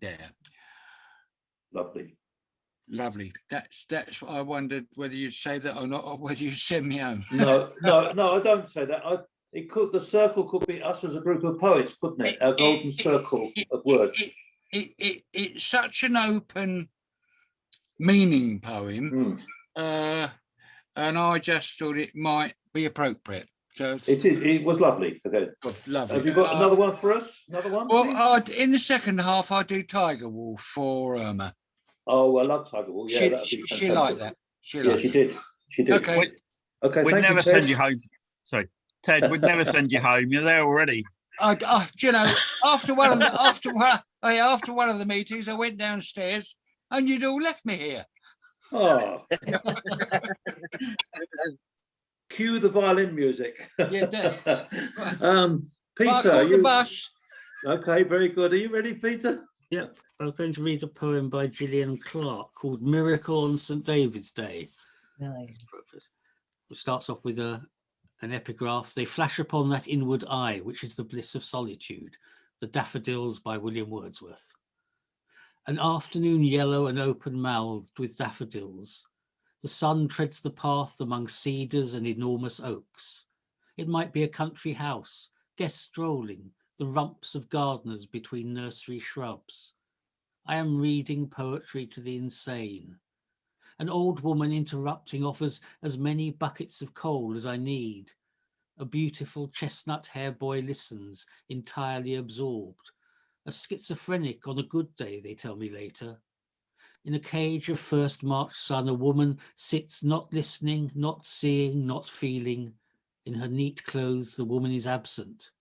There. Lovely. That's what I wondered whether you'd say that or not, or whether you'd send me home. No, I don't say that. The circle could be us as a group of poets, couldn't it? Our golden circle of words. It's such an open meaning poem, and I just thought it might be appropriate. So it's It was lovely. Okay. lovely. Have you got another one for us? Another one, please? Well, in the second half, I do Tiger Wolf for Irma. Oh, I love Tiger Wolf. Yeah, that'd be She liked fantastic. that. Yeah, she did. She did. Okay. Okay, We'd thank never you, send Ted. you home. Sorry, Ted. We'd never send you home. You're there already. You know, after one of the meetings, I went downstairs, and you'd all left me here. Oh. Cue the violin music. Yeah, Peter, Mark, on the you bus. okay? Very good. Are you ready, Peter? Yep, I'm going to read a poem by Gillian Clark called Miracle on St. David's Day. Nice. It starts off with an epigraph. They flash upon that inward eye, which is the bliss of solitude. The Daffodils by William Wordsworth. An afternoon yellow and open-mouthed with daffodils. The sun treads the path among cedars and enormous oaks. It might be a country house, guests strolling, the rumps of gardeners between nursery shrubs. I am reading poetry to the insane. An old woman interrupting offers as many buckets of coal as I need. A beautiful chestnut hair boy listens, entirely absorbed. A schizophrenic on a good day, they tell me later. In a cage of first March sun, a woman sits not listening, not seeing, not feeling. In her neat clothes, the woman is absent.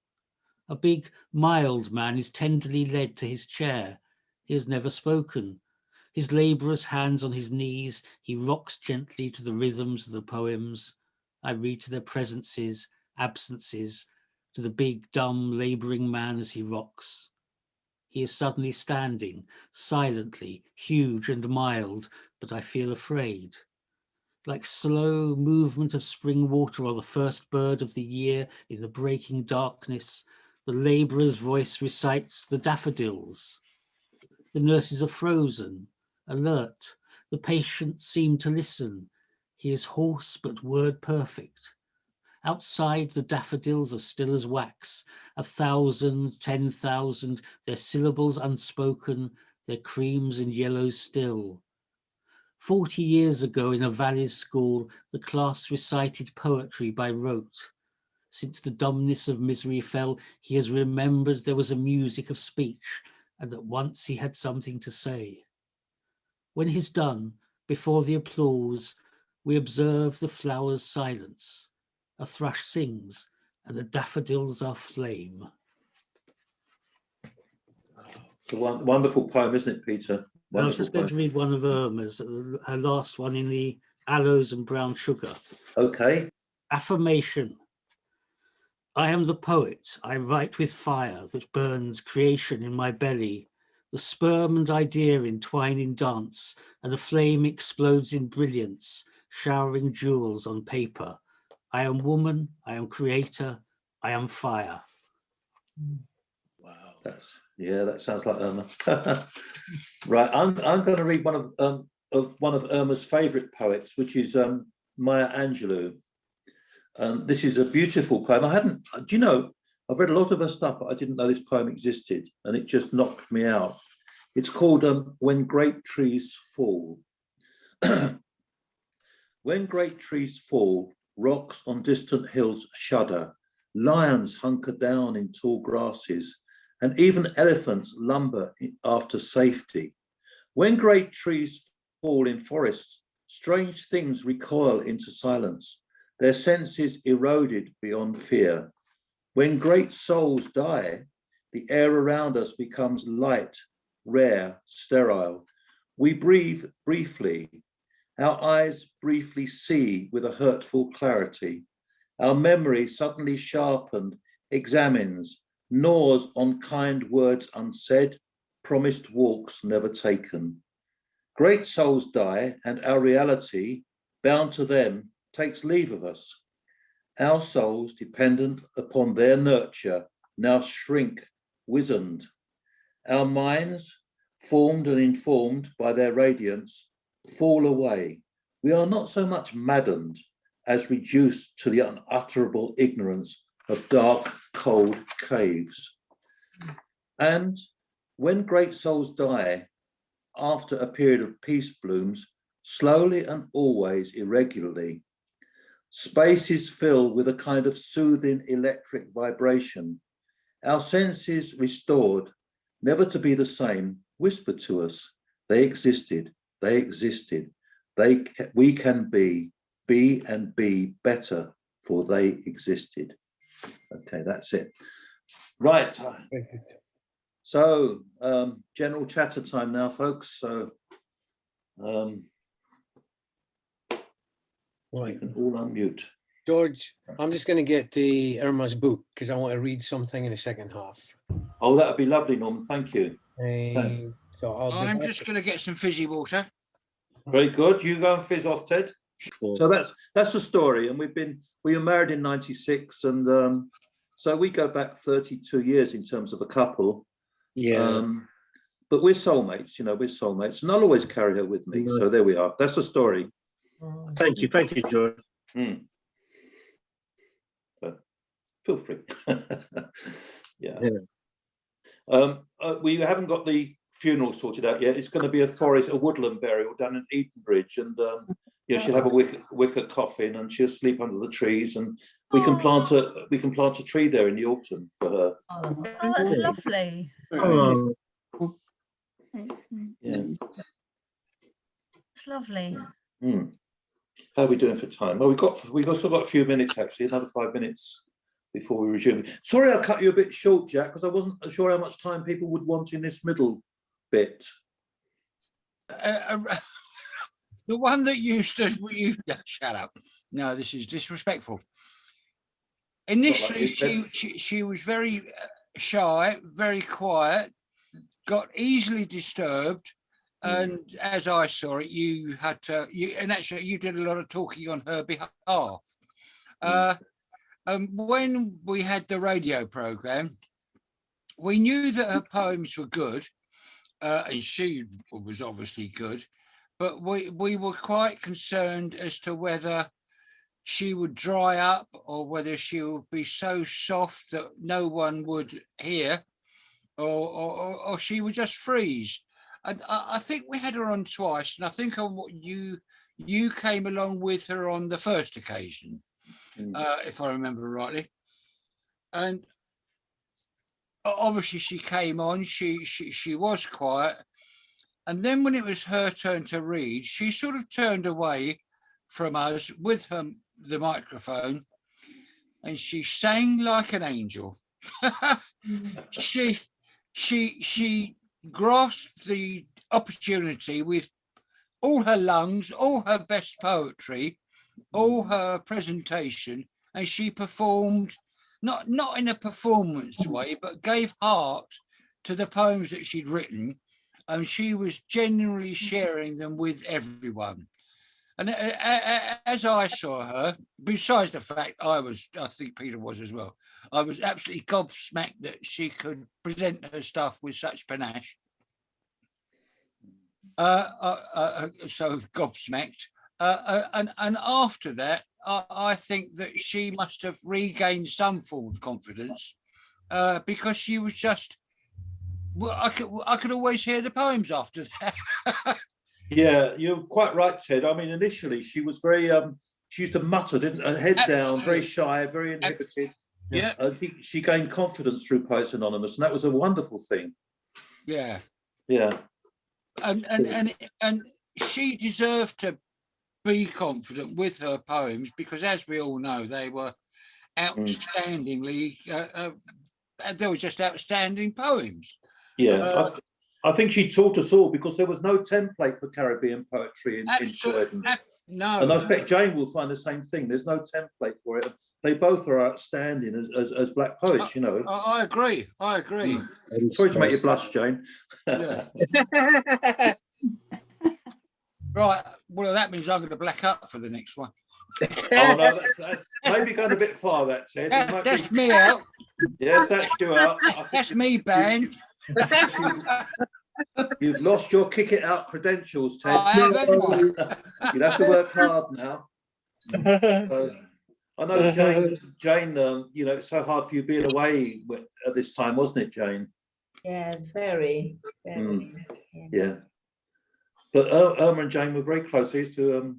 A big, mild man is tenderly led to his chair. He has never spoken. His labourer's hands on his knees, he rocks gently to the rhythms of the poems. I read to their presences, absences, to the big, dumb, labouring man as he rocks. He is suddenly standing, silently, huge and mild, but I feel afraid. Like slow movement of spring water or the first bird of the year in the breaking darkness, the labourer's voice recites the daffodils. The nurses are frozen, alert. The patients seem to listen. He is hoarse but word perfect. Outside, the daffodils are still as wax, 1,000, 10,000, their syllables unspoken, their creams and yellows still. 40 years ago in a Valleys school, the class recited poetry by rote. Since the dumbness of misery fell, he has remembered there was a music of speech and that once he had something to say. When he's done, before the applause, we observe the flowers' silence. A thrush sings and the daffodils are flame. It's a wonderful poem, isn't it, Peter? I was Wonderful just going to poem. read one of Irma's, her last one in the Aloes and Brown Sugar. Okay. Affirmation. I am the poet. I write with fire that burns creation in my belly. The sperm and idea entwine in dance, and the flame explodes in brilliance, showering jewels on paper. I am woman, I am creator, I am fire. Wow. That sounds like Irma. Right, I'm going to read one of Irma's favourite poets, which is Maya Angelou. This is a beautiful poem. Do you know, I've read a lot of her stuff, but I didn't know this poem existed, and it just knocked me out. It's called When Great Trees Fall. When great trees fall, rocks on distant hills shudder, lions hunker down in tall grasses, and even elephants lumber after safety. When great trees fall in forests, strange things recoil into silence, their senses eroded beyond fear. When great souls die, the air around us becomes light, rare, sterile. We breathe briefly. Our eyes briefly see with a hurtful clarity. Our memory suddenly sharpened, examines, gnaws on kind words unsaid, promised walks never taken. Great souls die, and our reality, bound to them, takes leave of us. Our souls, dependent upon their nurture, now shrink, wizened. Our minds, formed and informed by their radiance, fall away. We are not so much maddened as reduced to the unutterable ignorance of dark, cold caves. And when great souls die, after a period of peace blooms, slowly and always irregularly, Space is filled with a kind of soothing electric vibration. Our senses restored, never to be the same, whispered to us, they existed, they existed, we can be and be better, for they existed. Okay, that's it. Right. So, general chatter time now, folks. So, you can all unmute. George, I'm just going to get the Irma's book because I want to read something in the second half. Oh, that would be lovely, Norman. Thank you. Thanks. So I'm just going to get some fizzy water. Very good. You go and fizz off, Ted. So that's the story, and we were married in '96, and so we go back 32 years in terms of a couple. Yeah. But we're soulmates, we're soulmates, and I'll always carry her with me. So there we are. That's the story. Thank you, George. So, feel free. Yeah. We haven't got the funeral sorted out yet. It's going to be a woodland burial down in Edenbridge, and she'll have a wicker coffin, and she'll sleep under the trees, and we can plant a tree there in the autumn for her. Oh, that's lovely. Oh. Yeah. It's lovely. How are we doing for time? Well, we've still got a few minutes, actually, another 5 minutes before we resume. Sorry, I cut you a bit short, Jack, because I wasn't sure how much time people would want in this middle bit. The one that used to, shut up. No, this is disrespectful. Initially, she was very shy, very quiet, got easily disturbed. And as I saw it, you had to, and actually you did a lot of talking on her behalf. When we had the radio program, we knew that her poems were good, and she was obviously good, but we were quite concerned as to whether she would dry up or whether she would be so soft that no one would hear, or she would just freeze. And I think we had her on twice, and I think on what you came along with her on the first occasion, if I remember rightly. And obviously she came on, she was quiet, and then when it was her turn to read, she sort of turned away from us with the microphone, and she sang like an angel. She grasped the opportunity with all her lungs, all her best poetry, all her presentation, and she performed not in a performance way, but gave heart to the poems that she'd written, and she was genuinely sharing them with everyone. And as I saw her, besides the fact I think Peter was as well, I was absolutely gobsmacked that she could present her stuff with such panache. So gobsmacked. And after that, I think that she must have regained some form of confidence, because she was just, well, I could always hear the poems after that. Yeah, you're quite right, Ted. I mean, initially she was very, she used to mutter, didn't her? Head down, very shy, very inhibited. Yeah. I think she gained confidence through Poets Anonymous, and that was a wonderful thing. Yeah. Yeah. And she deserved to be confident with her poems, because as we all know, they were outstandingly, they were just outstanding poems. Yeah. I think she taught us all, because there was no template for Caribbean poetry in Croydon. No. And I expect Jane will find the same thing. There's no template for it. They both are outstanding as black poets, you know. I agree. Sorry to make you blush, Jane. Yeah. Right. Well, that means I'm going to black up for the next one. Oh no, that's maybe going a bit far, that Ted. That's me out. Yes, that's you out. That's me banned. You've lost your kick it out credentials, Ted. I have, haven't I? You'll have to work hard now. I know Jane, it's so hard for you being away at this time, wasn't it, Jane? Yeah, very. Yeah. But Irma and Jane were very close. They used to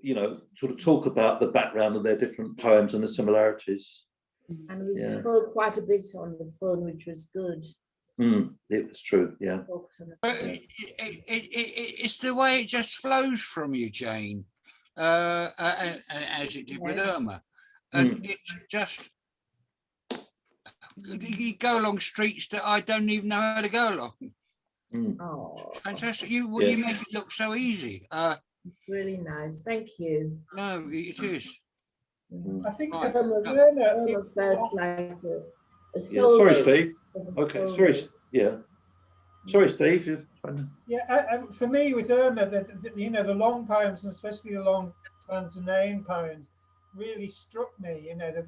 you know, sort of talk about the background of their different poems and the similarities. And we Yeah. spoke quite a bit on the phone, which was good. It was true, yeah. But it's the way it just flows from you, Jane, as it did with Irma. And it's just, you go along streets that I don't even know how to go along. Oh, Fantastic. You Yes. you make it look so easy. it's really nice. Thank you. No, it is. I think Right. Irma felt like a Yeah, sorry, soulmate Steve. of a Okay, soulmate. sorry, yeah. Sorry, Steve. You're trying to... Yeah, for me with Irma, you know, the long poems, and especially the long Tanzanian poems, really struck me. You know, that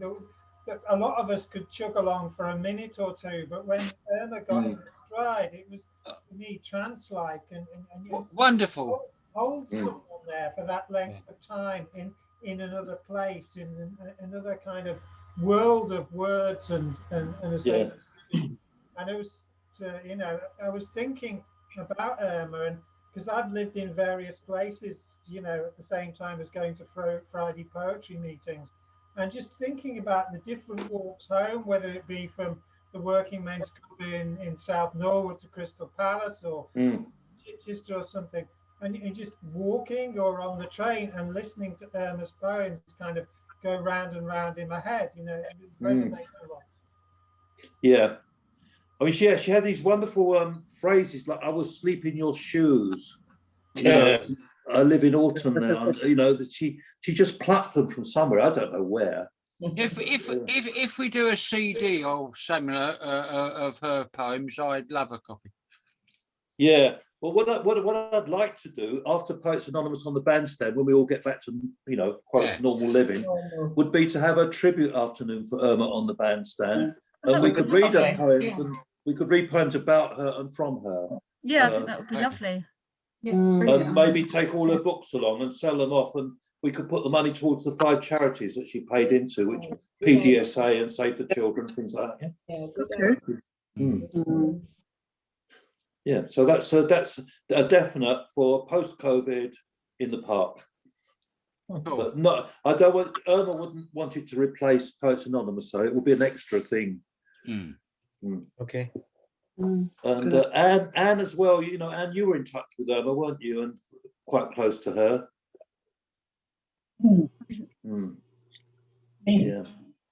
a lot of us could chug along for a minute or two, but when Irma got in stride, it was to me trance-like, and you wonderful. Hold someone there for that length of time in another place, in another kind of world of words and and it was. You know, I was thinking about Irma, and because I've lived in various places, you know, at the same time as going to Friday poetry meetings, and just thinking about the different walks home, whether it be from the Working Men's Club in South Norwood to Crystal Palace or Chichester or something, and just walking or on the train and listening to Irma's poems kind of go round and round in my head. You know, it resonates a lot. Yeah. I mean, she had these wonderful phrases like, I will sleep in your shoes. You know, I live in autumn now. And, you know, that she just plucked them from somewhere. I don't know where. If we do a CD or similar of her poems, I'd love a copy. Yeah. Well, what I'd like to do after Poets Anonymous on the bandstand, when we all get back to, you know, quite normal living, would be to have a tribute afternoon for Irma on the bandstand. And we could read her poems and we could read poems about her and from her. Yeah, I think that would be lovely. And maybe take all her books along and sell them off, and we could put the money towards the 5 charities that she paid into, which PDSA and Save the Children, things like that. Yeah, so that's a definite for post-COVID in the park. But not, I don't want, Irma wouldn't want it to replace Poets Anonymous, so it will be an extra thing. Okay. And Anne as well, you know, Anne, you were in touch with Irma, weren't you? And quite close to her. Yeah.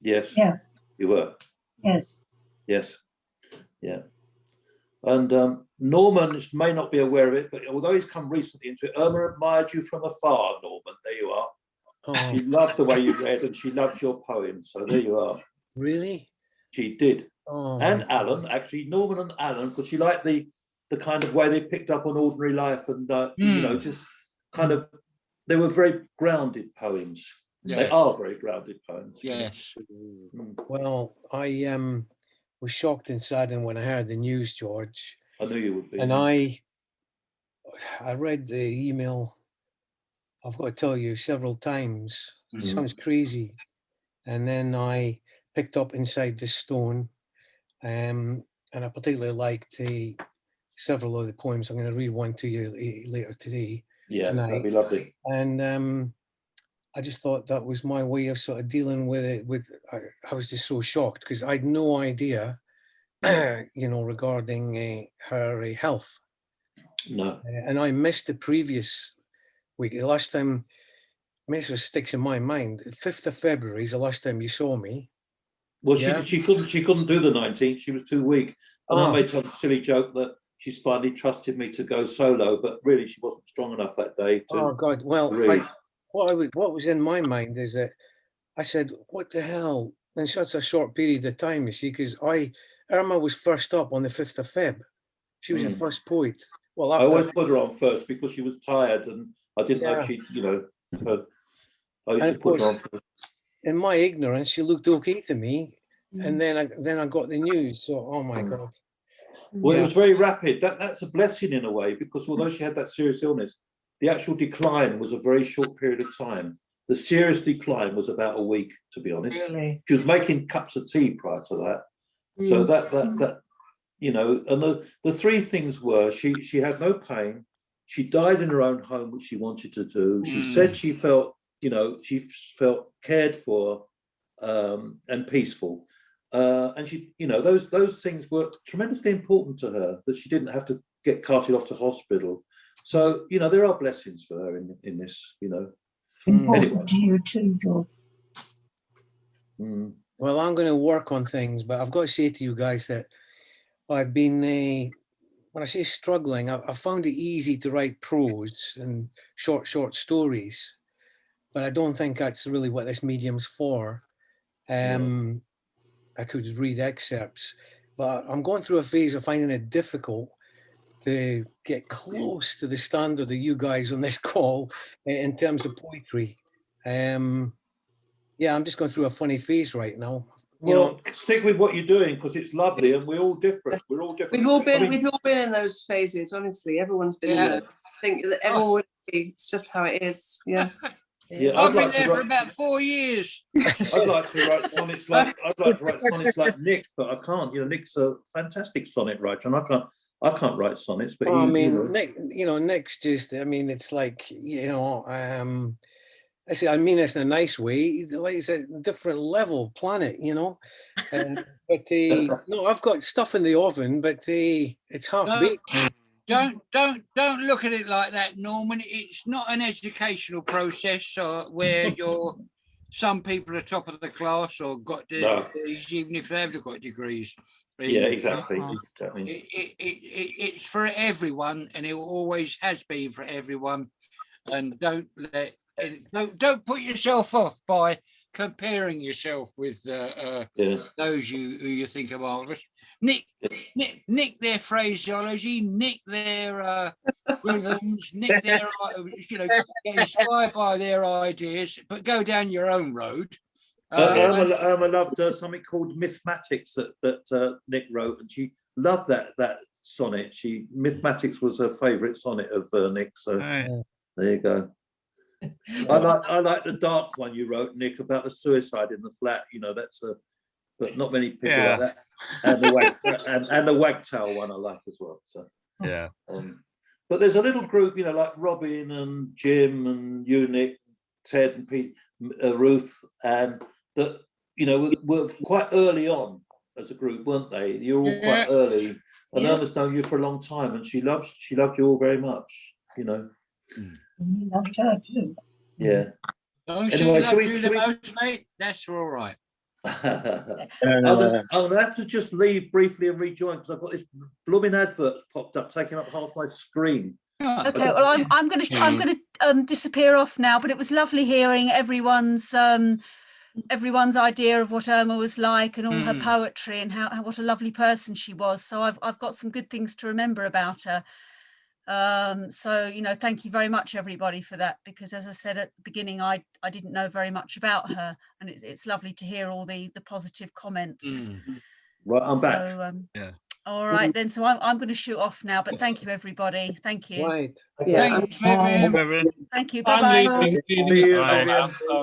Yes. Yeah. You were. Yes. Yes. Yeah. And Norman may not be aware of it, but although he's come recently into it, Irma admired you from afar, Norman. There you are. Oh. She loved the way you read, and she loved your poems. So there you are. Really? She did. Oh, and Alan, actually, Norman and Alan, because she liked the kind of way they picked up on ordinary life, and you know, just kind of, they were very grounded poems. Yes. They are very grounded poems. Yes. Well, I was shocked and saddened when I heard the news, George. I knew you would be. And I read the email, I've got to tell you, several times. It sounds crazy. And then I picked up Inside the Stone, and I particularly liked several of the poems. I'm going to read one to you later today. Yeah, tonight. that'd be lovely. And I just thought that was my way of sort of dealing with it. I was just so shocked because I had no idea, you know, regarding her health. No. And I missed the previous week. The last time, I mean, this was sticks in my mind. 5th of February is the last time you saw me. Well, Yeah. she couldn't do the 19th. She was too weak, and I Oh. made some silly joke that she's finally trusted me to go solo, but really she wasn't strong enough that day to. Oh God! Well, read. what was in my mind is that I said, "What the hell?" In such a short period of time, you see, because Irma was first up on the 5th of Feb. She was the first poet. Well, I after always put her on first because she was tired, and I didn't know Yeah. if she'd, you know. So I used And to of put her on course, first. in my ignorance, she looked okay to me, and then I got the news. So, oh my God! Well, Yeah. it was very rapid. That's a blessing in a way, because although she had that serious illness, the actual decline was a very short period of time. The serious decline was about a week, to be honest. Really? She was making cups of tea prior to that. So that you know, and the 3 things were she had no pain, She died in her own home, which she wanted to do. She said she felt, you know, she felt cared for and peaceful. And she, you know, those things were tremendously important to her, that she didn't have to get carted off to hospital. So, you know, there are blessings for her in this, you know. Important to you too, George. Well, I'm going to work on things, but I've got to say to you guys that I've been, when I say struggling, I found it easy to write prose and short stories, but I don't think that's really what this medium's for. I could read excerpts, but I'm going through a phase of finding it difficult to get close to the standard of you guys on this call in terms of poetry. Yeah, I'm just going through a funny phase right now. Well, stick with what you're doing, because it's lovely, and we're all different. We're all different. We've all been, I mean, in those phases. Honestly, everyone's been in those. I think that everyone would agree. It's just how it is. Yeah. Yeah, I've been there for about 4 years. I'd like to write sonnets like Nick, but I can't. You know, Nick's a fantastic sonnet writer, and I can't write sonnets. But I mean, you know. Nick, you know, Nick's just. I mean, it's like, you know, I say, I mean this in a nice way. Like it's a different level planet, you know. But no, I've got stuff in the oven, but it's half baked. Don't look at it like that, Norman. It's not an educational process where some people are top of the class or got degrees, even if they've got degrees. Yeah, exactly. It's for everyone, and it always has been for everyone. And don't put yourself off by comparing yourself with those who you think are marvelous. Nick their phraseology, nick their rhythms, nick their, you know, get inspired by their ideas, but go down your own road. Irma loved something called Mythmatics that Nick wrote, and she loved that sonnet. Mythmatics was her favourite sonnet of Nick. So there you go. I like the dark one you wrote, Nick, about the suicide in the flat. You know, that's but not many people like that. And the wagtail one I like as well. So but there's a little group, you know, like Robin and Jim and you, Nick, Ted and Pete, Ruth, and that, you know, were quite early on as a group, weren't they? You're all quite early, and Irma's known you for a long time, and she loved you all very much. You know. Loved her too. Yeah. Don't anyway, love you the most, mate? That's all right. I'm gonna have to just leave briefly and rejoin, because I've got this blooming advert popped up taking up half my screen. Okay, well, I'm going to disappear off now, but it was lovely hearing everyone's idea of what Irma was like and all her poetry and how what a lovely person she was. So I've got some good things to remember about her. So, you know, thank you very much, everybody, for that, because as I said at the beginning, I didn't know very much about her, and it's lovely to hear all the positive comments. Right, I'm back. All right then, so I'm going to shoot off now, but thank you, everybody. Thank you. Right. Thank you. Bye-bye.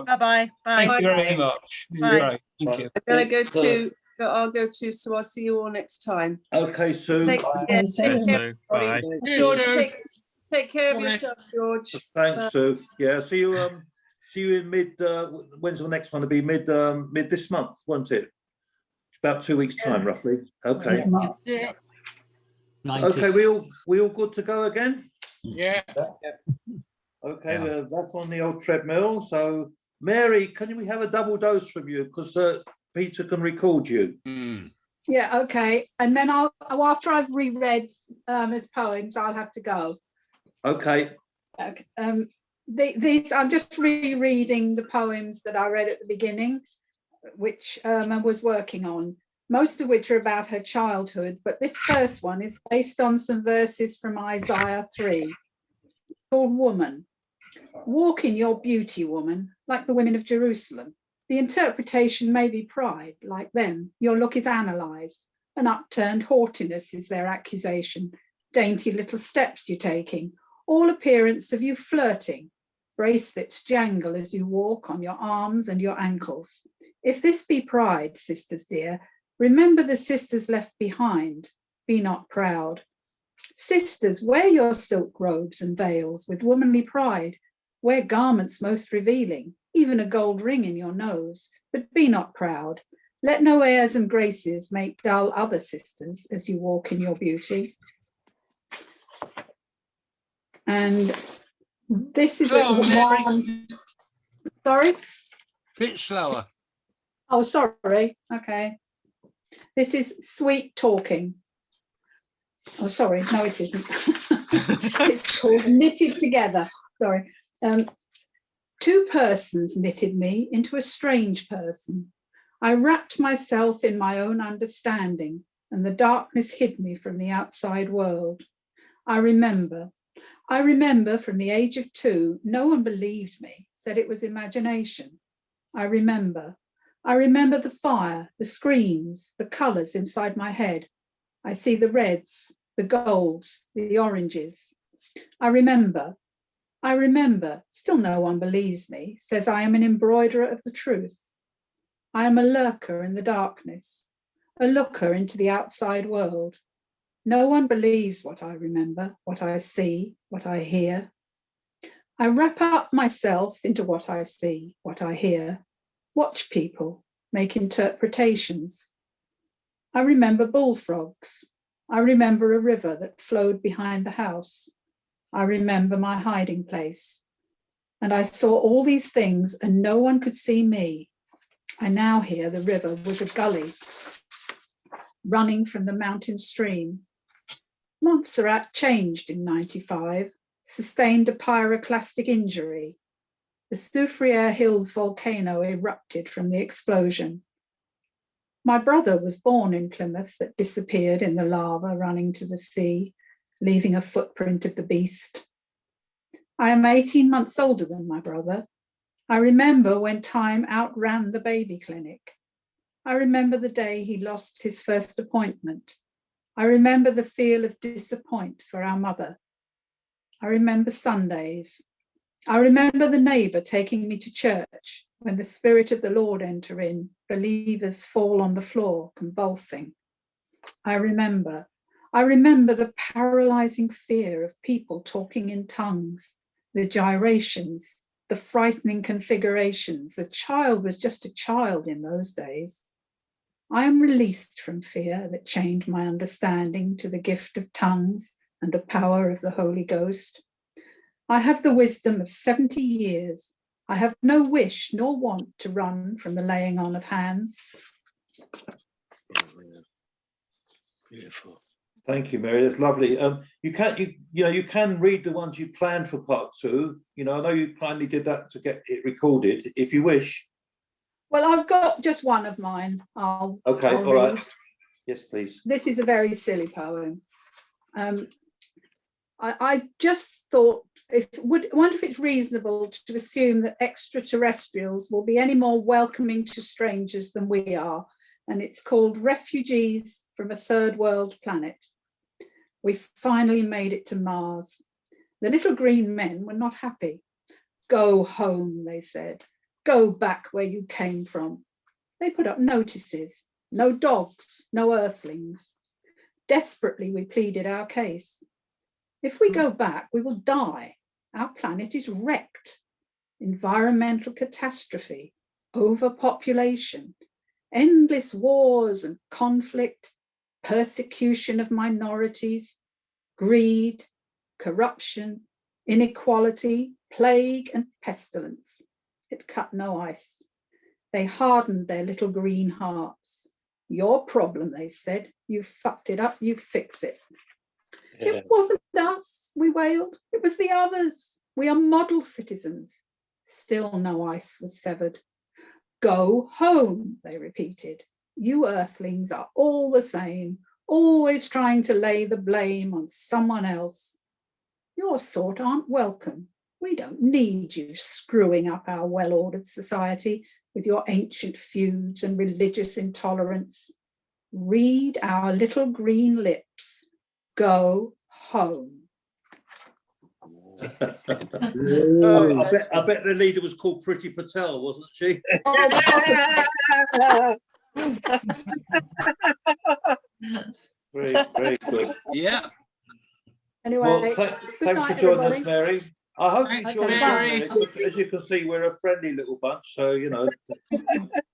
Bye-bye. Bye. Thank you very much. Bye. Right. Thank you. I'll go too, so I'll see you all next time. Okay, Sue. Take care, Bye. George, take care of yourself, George. Thanks, Sue. Yeah, see you in mid. When's the next one to be? Mid this month, won't it? About 2 weeks' time, roughly. Okay. Yeah. Okay, we all good to go again? Yeah. Okay, we're back on the old treadmill. So, Mary, can we have a double dose from you, because Peter can record you? Yeah, okay. And then after I've reread his poems, I'll have to go. Okay. These I'm just rereading the poems that I read at the beginning, which Irma was working on, most of which are about her childhood. But this first one is based on some verses from Isaiah 3, called Woman. Walk in your beauty, woman, like the women of Jerusalem. The interpretation may be pride, like them. Your look is analysed. An upturned haughtiness is their accusation. Dainty little steps you're taking. All appearance of you flirting. Bracelets jangle as you walk on your arms and your ankles. If this be pride, sisters dear, remember the sisters left behind. Be not proud. Sisters, wear your silk robes and veils with womanly pride. Wear garments most revealing, even a gold ring in your nose, but be not proud. Let no airs and graces make dull other sisters as you walk in your beauty. And this is Slower, Mary. one. Sorry? Bit slower. Oh, sorry. Okay. This is sweet talking. Oh, sorry. No, it isn't. It's called Knitted Together. Sorry. Two persons knitted me into a strange person. I wrapped myself in my own understanding, and the darkness hid me from the outside world. I remember from the age of 2, no one believed me, said it was imagination. I remember the fire, the screams, the colours inside my head. I see the reds, the golds, the oranges. I remember, still no one believes me, says I am an embroiderer of the truth. I am a lurker in the darkness, a looker into the outside world. No one believes what I remember, what I see, what I hear. I wrap up myself into what I see, what I hear, watch people, make interpretations. I remember bullfrogs. I remember a river that flowed behind the house. I remember my hiding place. And I saw all these things and no one could see me. I now hear the river was a gully running from the mountain stream. Montserrat changed in 95, sustained a pyroclastic injury. The Soufriere Hills volcano erupted from the explosion. My brother was born in Plymouth that disappeared in the lava running to the sea, leaving a footprint of the beast. I am 18 months older than my brother. I remember when time outran the baby clinic. I remember the day he lost his first appointment. I remember the feel of disappointment for our mother. I remember Sundays. I remember the neighbour taking me to church. When the Spirit of the Lord enter in, believers fall on the floor, convulsing. I remember the paralysing fear of people talking in tongues, the gyrations, the frightening configurations. A child was just a child in those days. I am released from fear that chained my understanding to the gift of tongues and the power of the Holy Ghost. I have the wisdom of 70 years. I have no wish nor want to run from the laying on of hands. Beautiful. Thank you, Mary. That's lovely. You can read the ones you planned for part 2. I know you kindly did that to get it recorded. If you wish. Well, I've got just one of mine. I'll All read. right. Yes, please. This is a very silly poem. I just thought, wonder if it's reasonable to assume that extraterrestrials will be any more welcoming to strangers than we are. And it's called Refugees from a Third World Planet. We finally made it to Mars. The little green men were not happy. Go home, they said. Go back where you came from. They put up notices. No dogs, no earthlings. Desperately, we pleaded our case. If we go back, we will die. Our planet is wrecked. Environmental catastrophe, overpopulation, endless wars and conflict, persecution of minorities, greed, corruption, inequality, plague and pestilence. It cut no ice. They hardened their little green hearts. Your problem, they said. You fucked it up, you fix it. Yeah. It wasn't us, we wailed. It was the others. We are model citizens. Still no ice was severed. Go home, they repeated. You earthlings are all the same, always trying to lay the blame on someone else. Your sort aren't welcome. We don't need you screwing up our well-ordered society with your ancient feuds and religious intolerance. Read our little green lips. Go home. I bet the leader was called Priti Patel, wasn't she? Very, very good. Yeah. thanks for night, joining us, everybody. Mary. I hope you Okay, join us, bye. Mary, because as you can see, we're a friendly little bunch, so, you know.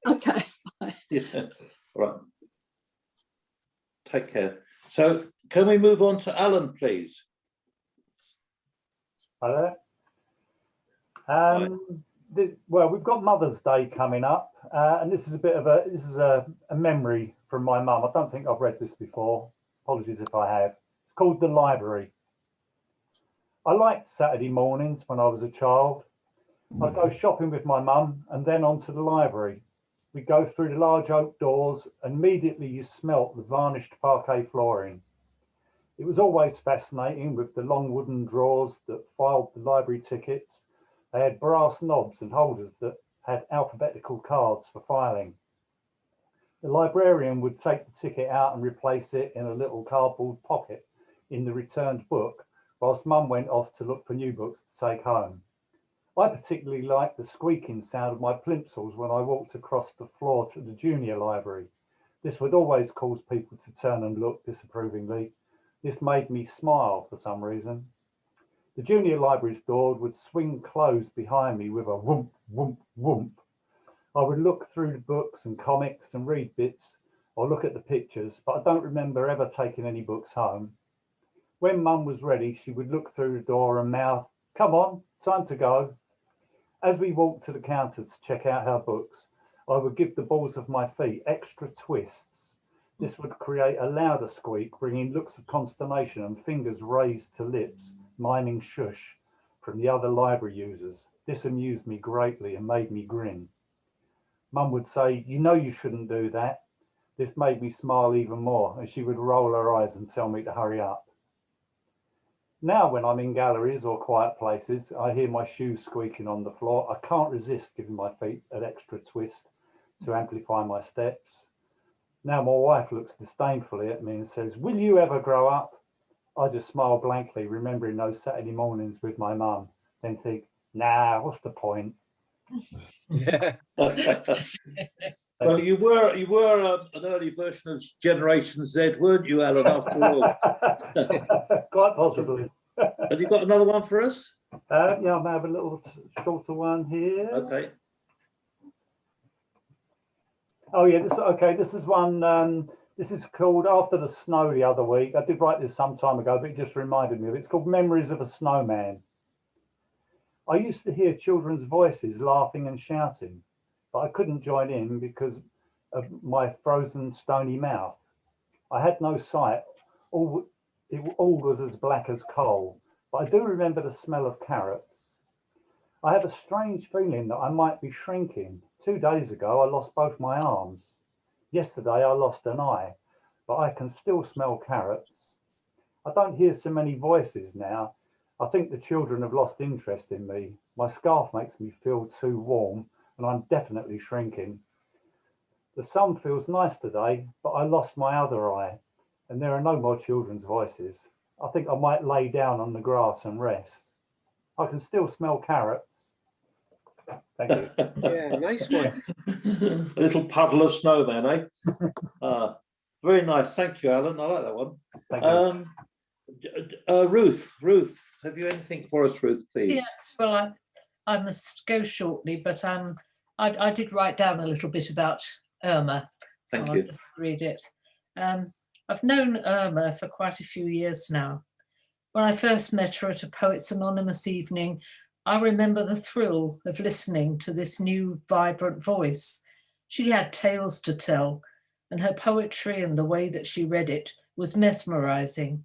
Okay. Yeah, right. Take care. So can we move on to Alan, please? Hi there. Well, we've got Mother's Day coming up, and this is a memory from my mum. I don't think I've read this before. Apologies if I have. It's called The Library. I liked Saturday mornings when I was a child. I'd go shopping with my mum and then on to the library. We'd go through the large oak doors and immediately you smelt the varnished parquet flooring. It was always fascinating with the long wooden drawers that filed the library tickets. They had brass knobs and holders that had alphabetical cards for filing. The librarian would take the ticket out and replace it in a little cardboard pocket in the returned book, whilst Mum went off to look for new books to take home. I particularly liked the squeaking sound of my plimsolls when I walked across the floor to the junior library. This would always cause people to turn and look disapprovingly. This made me smile for some reason. The junior library's door would swing closed behind me with a whoomp, whoomp, whoomp. I would look through the books and comics and read bits or look at the pictures, but I don't remember ever taking any books home. When Mum was ready, she would look through the door and mouth, "Come on, time to go." As we walked to the counter to check out our books, I would give the balls of my feet extra twists. This would create a louder squeak, bringing looks of consternation and fingers raised to lips, miming shush from the other library users. This amused me greatly and made me grin. Mum would say, "You know you shouldn't do that." This made me smile even more, and she would roll her eyes and tell me to hurry up. Now, when I'm in galleries or quiet places, I hear my shoes squeaking on the floor. I can't resist giving my feet an extra twist to amplify my steps. Now my wife looks disdainfully at me and says, "Will you ever grow up?" I just smile blankly, remembering those Saturday mornings with my mum, then think, nah, what's the point? Yeah. So you were an early version of Generation Z, weren't you, Alan, after all? Quite possibly. Have you got another one for us? Yeah, I have a little shorter one here. Okay. Oh yeah, this is one, this is called After the Snow the other week. I did write this some time ago, but it just reminded me of it. It's called Memories of a Snowman. I used to hear children's voices laughing and shouting, but I couldn't join in because of my frozen stony mouth. I had no sight. It all was as black as coal, but I do remember the smell of carrots. I have a strange feeling that I might be shrinking. 2 days ago, I lost both my arms. Yesterday, I lost an eye, but I can still smell carrots. I don't hear so many voices now. I think the children have lost interest in me. My scarf makes me feel too warm, and I'm definitely shrinking. The sun feels nice today, but I lost my other eye, and there are no more children's voices. I think I might lay down on the grass and rest. I can still smell carrots. Thank you. Yeah, nice one. A little puddle of snowman, eh? Very nice. Thank you, Alan. I like that one. Thank you. Ruth, have you anything for us, Ruth, please? Yes, well, I must go shortly, but I did write down a little bit about Irma. So Thank I'll you. just read it. I've known Irma for quite a few years now. When I first met her at a Poets Anonymous evening, I remember the thrill of listening to this new, vibrant voice. She had tales to tell, and her poetry and the way that she read it was mesmerizing.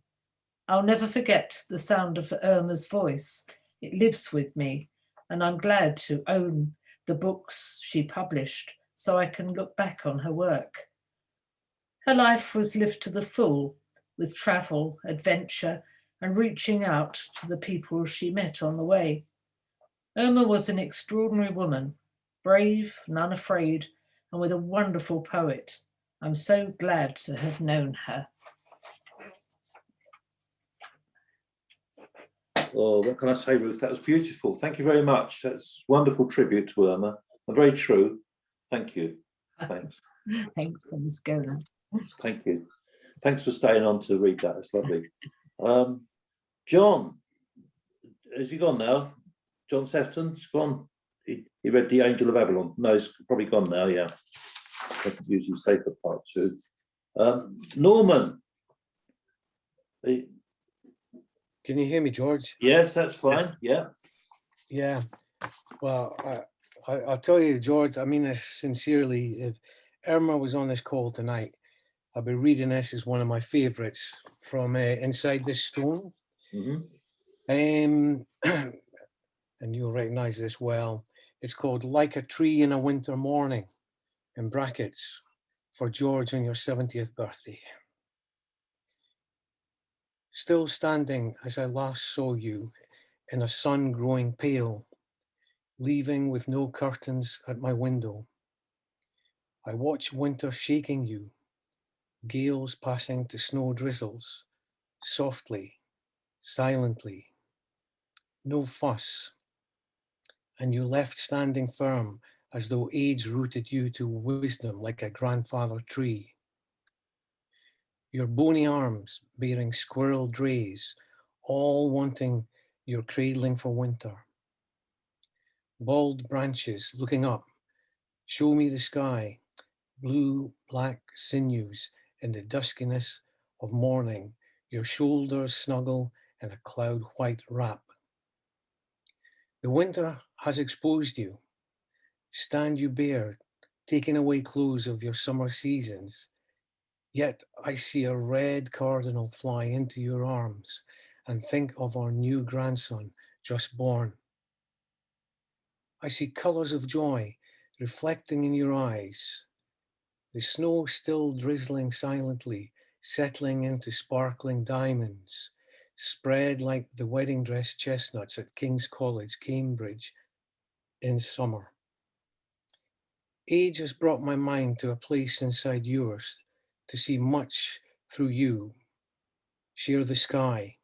I'll never forget the sound of Irma's voice. It lives with me, and I'm glad to own the books she published so I can look back on her work. Her life was lived to the full, with travel, adventure, and reaching out to the people she met on the way. Irma was an extraordinary woman, brave and unafraid, and with a wonderful poet. I'm so glad to have known her. Oh, what can I say, Ruth? That was beautiful. Thank you very much. That's wonderful tribute to Irma, and very true. Thank you. Thanks. Thanks, Miss Golan. Thank you. Thanks for staying on to read that. It's lovely. John, has he gone now? John Sefton's gone. He read The Angel of Avalon. No, he's probably gone now, yeah. I could usually stay for part 2. Norman. Can you hear me, George? Yes, that's fine. Yeah. Yeah. Well, I'll tell you, George, I mean this sincerely. If Irma was on this call tonight, I'll be reading this as one of my favorites from Inside This Stone. And you'll recognize this well. It's called Like a Tree in a Winter Morning, in brackets, for George on your 70th birthday. Still standing as I last saw you in a sun growing pale, leaving with no curtains at my window. I watch winter shaking you, gales passing to snow drizzles, softly, silently, no fuss. And you left standing firm as though age rooted you to wisdom like a grandfather tree. Your bony arms bearing squirrel drays, all wanting your cradling for winter. Bald branches looking up, show me the sky, blue, black sinews in the duskiness of morning, your shoulders snuggle in a cloud white wrap. The winter has exposed you. Stand you bare, taking away clothes of your summer seasons. Yet I see a red cardinal fly into your arms and think of our new grandson just born. I see colors of joy reflecting in your eyes. The snow still drizzling silently, settling into sparkling diamonds, spread like the wedding dress chestnuts at King's College, Cambridge, in summer. Age has brought my mind to a place inside yours to see much through you, share the sky,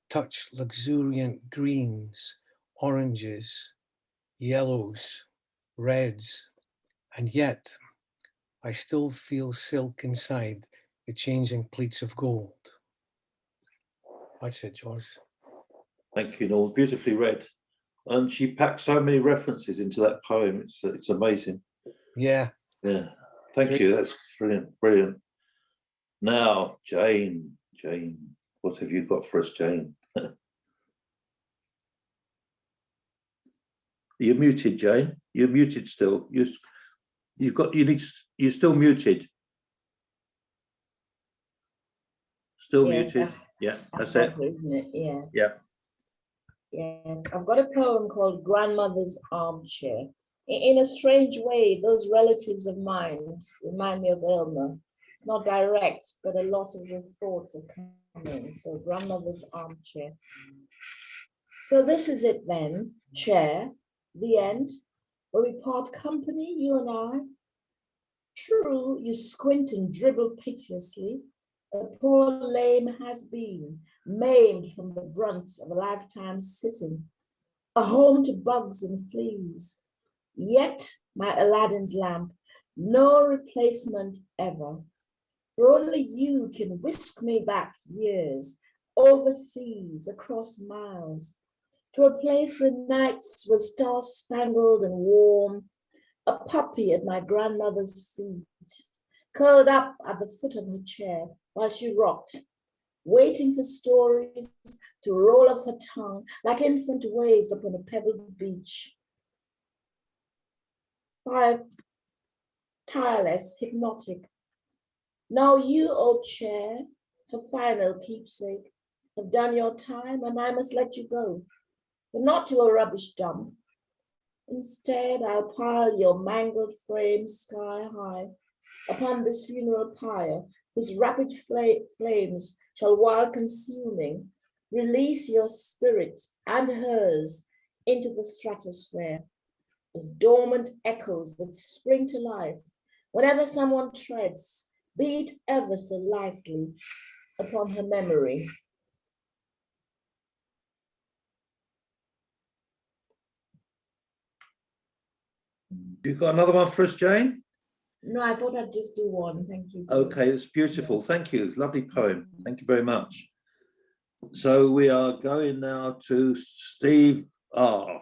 touch luxuriant greens, oranges, yellows, reds, and yet I still feel silk inside the changing pleats of gold. That's it, George. Thank you, Norman. Beautifully read. And she packed so many references into that poem. It's amazing. Yeah. Yeah. Thank you. That's brilliant. Brilliant. Now, Jane, what have you got for us, Jane? You're muted, Jane. You're muted still. You're still muted. Still muted. Yeah, that's it. Better, isn't it? Yes. Yeah. Yes. I've got a poem called Grandmother's Armchair. In a strange way, those relatives of mine remind me of Irma. It's not direct, but a lot of the thoughts are coming. So Grandmother's Armchair. So this is it then, chair, the end, where we part company, you and I. True, you squint and dribble piteously. A poor lame has been, maimed from the brunt of a lifetime's sitting, a home to bugs and fleas. Yet, my Aladdin's lamp, no replacement ever. For only you can whisk me back years, overseas, across miles, to a place where nights were star-spangled and warm, a puppy at my grandmother's feet, curled up at the foot of her chair while she rocked, waiting for stories to roll off her tongue like infant waves upon a pebbled beach. Tireless, hypnotic. Now you, old chair, her final keepsake, have done your time and I must let you go, but not to a rubbish dump. Instead, I'll pile your mangled frame sky high upon this funeral pyre, whose rapid flames shall, while consuming, release your spirit and hers into the stratosphere, as dormant echoes that spring to life whenever someone treads, be it ever so lightly, upon her memory. You got another one for us, Jane? No, I thought I'd just do one. Thank you. Okay, it's beautiful. Thank you. Lovely poem. Thank you very much. So we are going now to Steve R.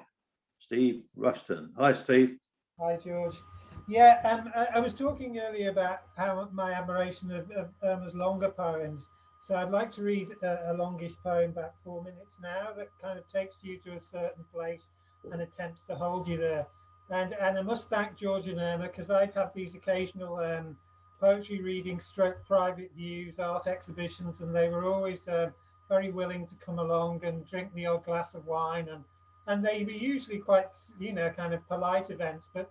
Steve Rushton. Hi, Steve. Hi, George. Yeah, I was talking earlier about how my admiration of Irma's longer poems. So I'd like to read a longish poem, about 4 minutes now, that kind of takes you to a certain place and attempts to hold you there. And I must thank George and Irma, because I'd have these occasional poetry reading, stroke private views, art exhibitions, and they were always very willing to come along and drink the odd glass of wine, and they were usually quite, you know, kind of polite events, but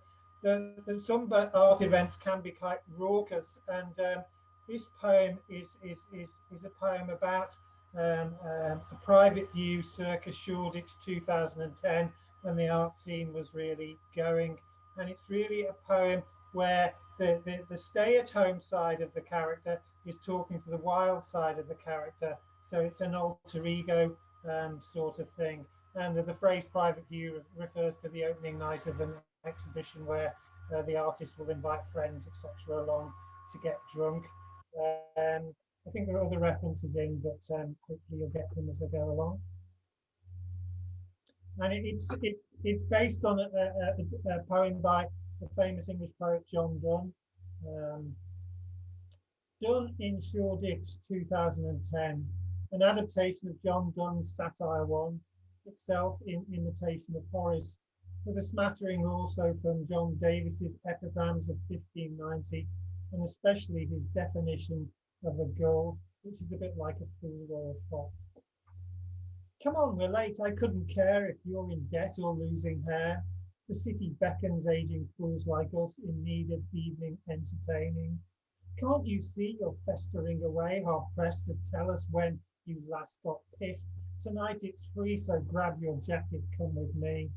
some art events can be quite raucous, and this poem is a poem about a private view circa Shoreditch 2010, when the art scene was really going, and it's really a poem where the stay-at-home side of the character is talking to the wild side of the character, so it's an alter ego sort of thing. And the phrase private view refers to the opening night of an exhibition where the artist will invite friends, etc., along to get drunk. I think there are other references in, but hopefully you'll get them as they go along. And it's based on a poem by the famous English poet John Donne. Done in Shoreditch 2010, an adaptation of John Donne's Satire 1, itself in imitation of Horace, with a smattering also from John Davis's epigrams of 1590, and especially his definition of a gull, which is a bit like a fool or a fop. Come on, we're late, I couldn't care if you're in debt or losing hair. The city beckons aging fools like us in need of evening entertaining. Can't you see you're festering away, hard pressed to tell us when you last got pissed? Tonight it's free, so grab your jacket, come with me.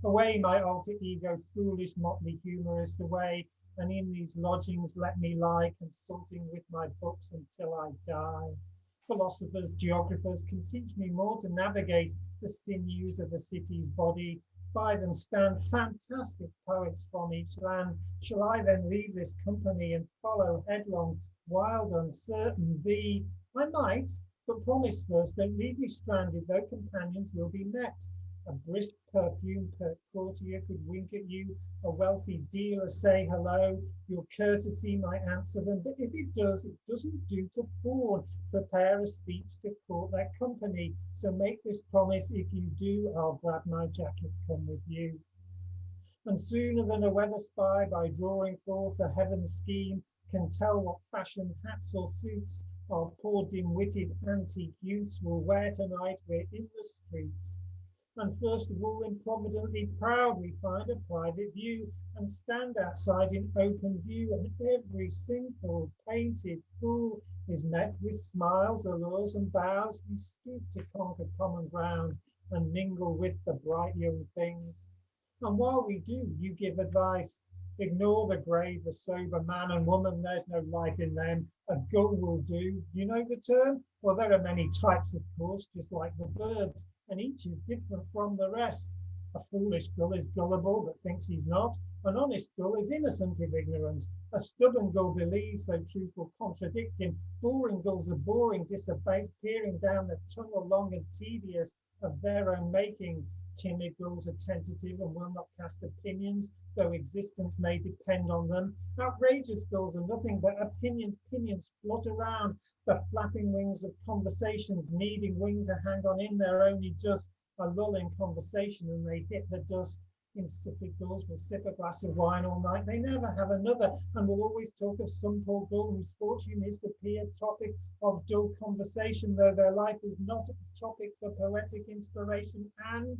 Away, my alter ego, foolish motley humorist, away, and in these lodgings let me lie, consulting with my books until I die. Philosophers, geographers can teach me more to navigate the sinews of a city's body. By them stand fantastic poets from each land. Shall I then leave this company and follow headlong, wild, uncertain thee? I might, but promise first, don't leave me stranded, though companions will be met. A brisk perfumed courtier could wink at you, a wealthy dealer say hello. Your courtesy might answer them, but if it does, it doesn't do to fawn. Prepare a speech to court their company. So make this promise, if you do, I'll grab my jacket, come with you. And sooner than a weather spy, by drawing forth a heaven scheme, can tell what fashion hats or suits our poor dim-witted antique youths will wear tonight, we're in the streets. And first of all, improvidently proud, we find a private view and stand outside in open view, and every simple painted fool is met with smiles, allures and bows. We stoop to conquer common ground and mingle with the bright young things. And while we do, you give advice. Ignore the grave, the sober man and woman, there's no life in them. A gull will do. You know the term? Well, there are many types, of course, just like the birds, and each is different from the rest. A foolish gull is gullible but thinks he's not. An honest gull is innocent if ignorant. A stubborn gull believes though truth will contradict him. Boring gulls are boring, disobeyed, peering down the tunnel long and tedious of their own making. Timid gulls are tentative and will not cast opinions, though existence may depend on them. Outrageous gulls are nothing but opinions, pinions float around, the flapping wings of conversations, needing wing to hang on in, they're only just a lull in conversation and they hit the dust. Insipid gulls will sip a glass of wine all night, they never have another, and will always talk of some poor gull whose fortune is to be a topic of dull conversation, though their life is not a topic for poetic inspiration. And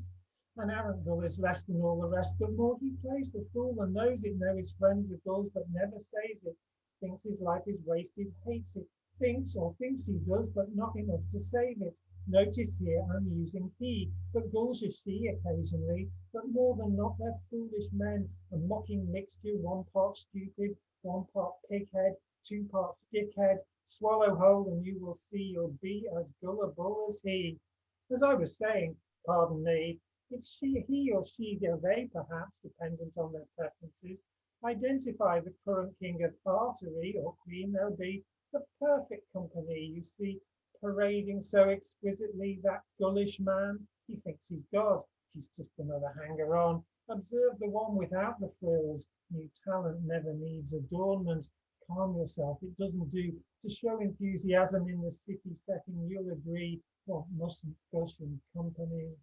an arrant gull is less than all the rest, but more he plays the fool and knows it, know his friends are gulls, but never says it. Thinks his life is wasted, hates it, thinks he does, but not enough to save it. Notice here I'm using he, but gulls are she occasionally, but more than not they're foolish men, a mocking mixture, one part stupid, one part pighead, 2 parts dickhead. Swallow whole and you will see you'll be as gullible as he. As I was saying, pardon me, if he or she, they perhaps, dependent on their preferences, identify the current king of artery or queen, they'll be the perfect company. You see, parading so exquisitely, that gullish man, he thinks he's God, he's just another hanger-on. Observe the one without the frills, new talent never needs adornment. Calm yourself, it doesn't do to show enthusiasm in the city setting, you'll agree, one mustn't gush in company.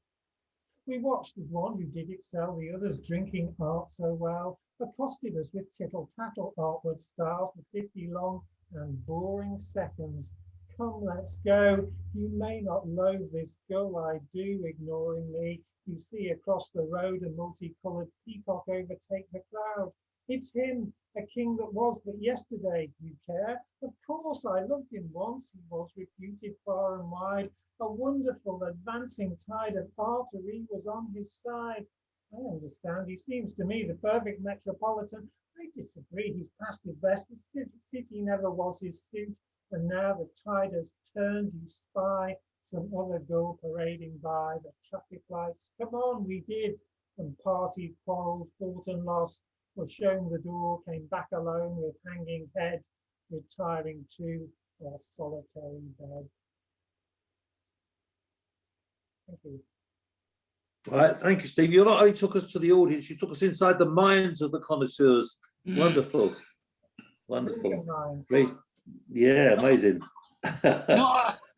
We watched as one who did excel, the others drinking art so well, accosted us with tittle-tattle artward style for 50 long and boring seconds. Come, let's go. You may not loathe this gull, I do, ignoringly. You see across the road a multicolored peacock overtake the cloud. It's him, a king that was but yesterday. You care? Of course, I loved him once. He was reputed far and wide. A wonderful advancing tide of artery was on his side. I understand. He seems to me the perfect metropolitan. I disagree. He's past his best. The city never was his suit. And now the tide has turned, you spy some other girl parading by the traffic lights. Come on, we did. And partied, quarreled, fought and lost. Was shown the door, came back alone with hanging head, retiring to their solitary bed. Thank you. Right, thank you, Steve. You not only took us to the audience, you took us inside the minds of the connoisseurs. Wonderful. Wonderful. Great. Yeah, amazing.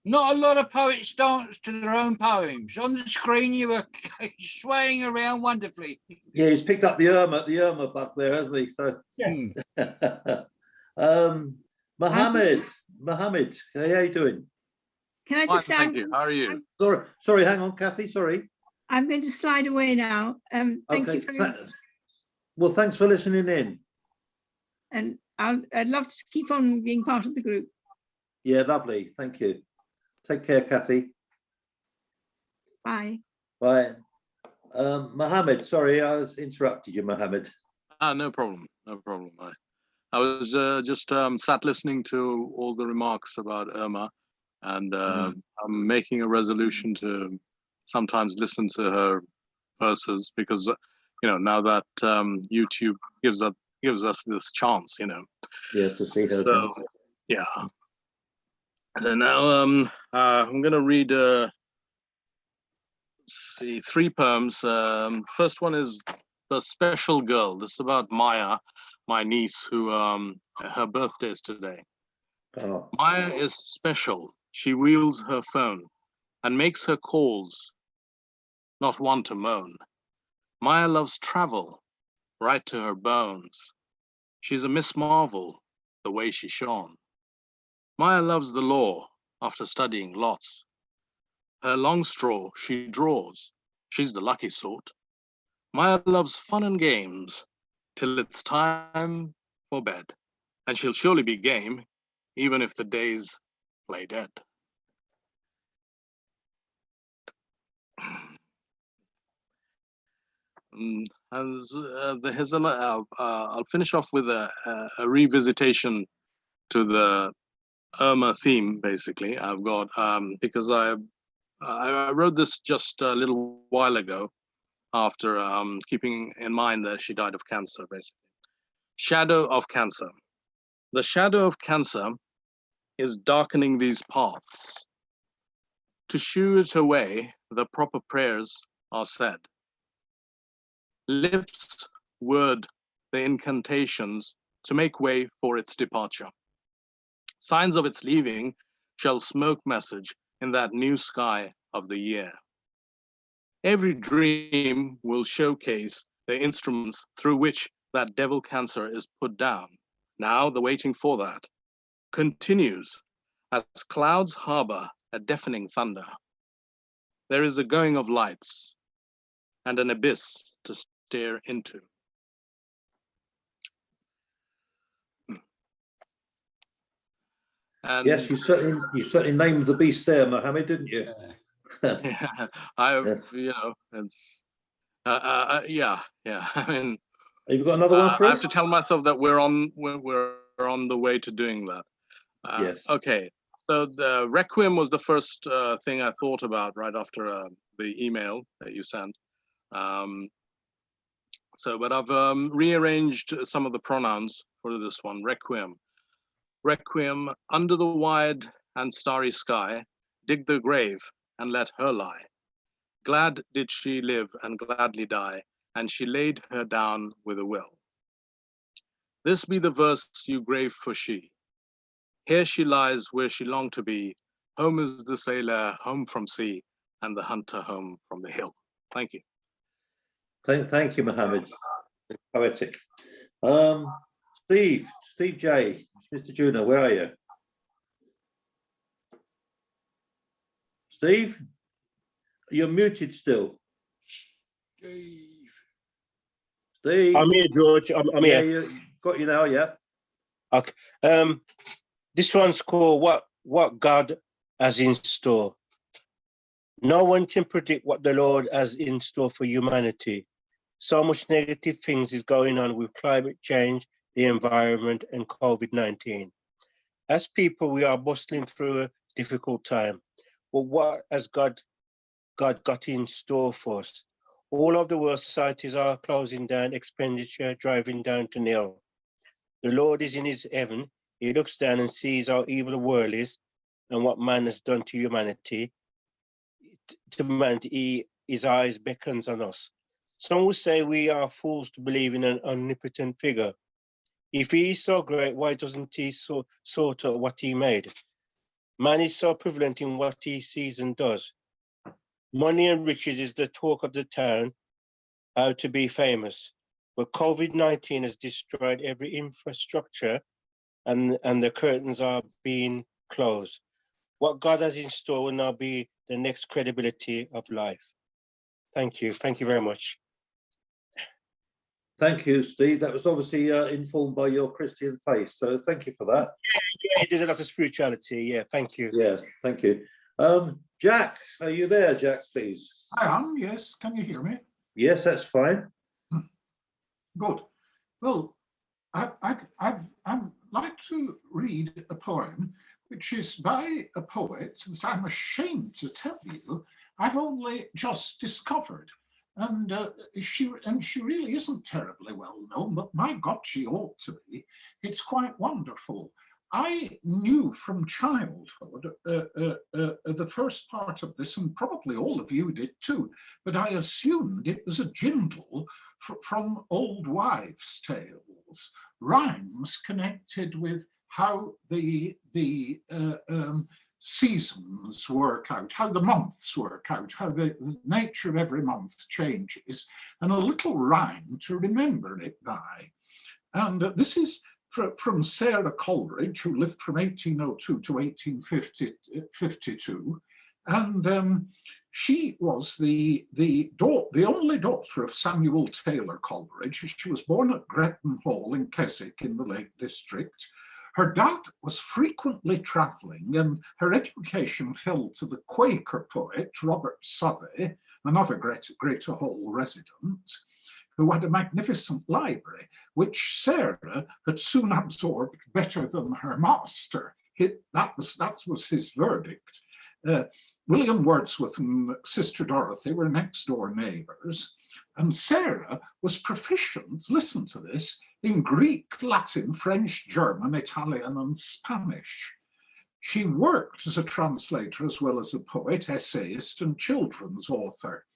Not a lot of poets dance to their own poems. On the screen, you were swaying around wonderfully. Yeah, he's picked up the Irma bug there, hasn't he? So, Mohammed, how you doing? Can I just say, Thank you. How are you? Sorry, hang on, Kathy. Sorry. I'm going to slide away now. Thank you very much. Well, thanks for listening in. And I'd love to keep on being part of the group. Yeah, lovely. Thank you. Take care, Kathy. Bye. Bye. Mohammed, sorry, I interrupted you, Mohammed. No problem. No problem. I was just sat listening to all the remarks about Irma, and I'm making a resolution to sometimes listen to her verses, because now that YouTube gives us this chance, Yeah, to see her. So yeah. So now I'm going to read three poems. First one is The Special Girl. This is about Maya, my niece, who her birthday is today. Oh. Maya is special. She wields her phone and makes her calls, not one to moan. Maya loves travel, right to her bones. She's a Miss Marvel, the way she shone. Maya loves the law after studying lots. Her long straw she draws. She's the lucky sort. Maya loves fun and games till it's time for bed. And she'll surely be game, even if the days play dead. I'll finish off with a revisitation to the Irma theme. Basically, I've got because I wrote this just a little while ago, after keeping in mind that she died of cancer. Basically, shadow of cancer. The shadow of cancer is darkening these paths. To shoo it away, the proper prayers are said. Lips word the incantations to make way for its departure. Signs of its leaving shall smoke message in that new sky of the year. Every dream will showcase the instruments through which that devil cancer is put down. Now the waiting for that continues as clouds harbor a deafening thunder. There is a going of lights and an abyss to stare into. And yes, you certainly named the beast there, Mohammed, didn't you? yeah, it's yeah. I mean, have you got another one for I us? have to tell myself that we're on the way to doing that. Yes. Okay. So the Requiem was the first thing I thought about right after the email that you sent. But I've rearranged some of the pronouns for this one. Requiem. Requiem under the wide and starry sky, dig the grave and let her lie. Glad did she live and gladly die, and she laid her down with a will. This be the verse you grave for she. Here she lies where she longed to be. Home is the sailor home from sea, and the hunter home from the hill. Thank you. Thank you, Mohammed. Poetic. Steve J, Mr. Juno, where are you? Steve, you're muted still. Steve. I'm here, George. I'm Yeah, here. got you now, yeah. Okay. This one's called What God Has in Store. No one can predict what the Lord has in store for humanity. So much negative things is going on with climate change, the environment, and COVID-19. As people, we are bustling through a difficult time. But what has God got in store for us? All of the world societies are closing down, expenditure driving down to nil. The Lord is in his heaven. He looks down and sees how evil the world is and what man has done to humanity. To man, his eyes beckons on us. Some will say we are fools to believe in an omnipotent figure. If he is so great, why doesn't he sort out what he made? Man is so prevalent in what he sees and does. Money and riches is the talk of the town, how to be famous. But COVID-19 has destroyed every infrastructure and the curtains are being closed. What God has in store will now be the next credibility of life. Thank you. Thank you very much. Thank you, Steve. That was obviously informed by your Christian faith. So thank you for that. Yeah, there's a lot of spirituality. Yeah, thank you. Yes, thank you. Jack, are you there, Jack, please? I am, yes. Can you hear me? Yes, that's fine. Good. Well, I'd like to read a poem which is by a poet that I'm ashamed to tell you I've only just discovered. And she really isn't terribly well known, but my God, she ought to be. It's quite wonderful. I knew from childhood the first part of this, and probably all of you did too, but I assumed it was a jingle from old wives' tales, rhymes connected with how the seasons work out, how the months work out, how the nature of every month changes, and a little rhyme to remember it by. And this is from Sarah Coleridge, who lived from 1802 to 1852. And she was the only daughter of Samuel Taylor Coleridge. She was born at Gretton Hall in Keswick in the Lake District. Her dad was frequently traveling, and her education fell to the Quaker poet Robert Southey, another Greater Hall resident, who had a magnificent library, which Sarah had soon absorbed better than her master. That was his verdict. William Wordsworth and Sister Dorothy were next door neighbors, and Sarah was proficient, listen to this, in Greek, Latin, French, German, Italian, and Spanish. She worked as a translator as well as a poet, essayist, and children's author.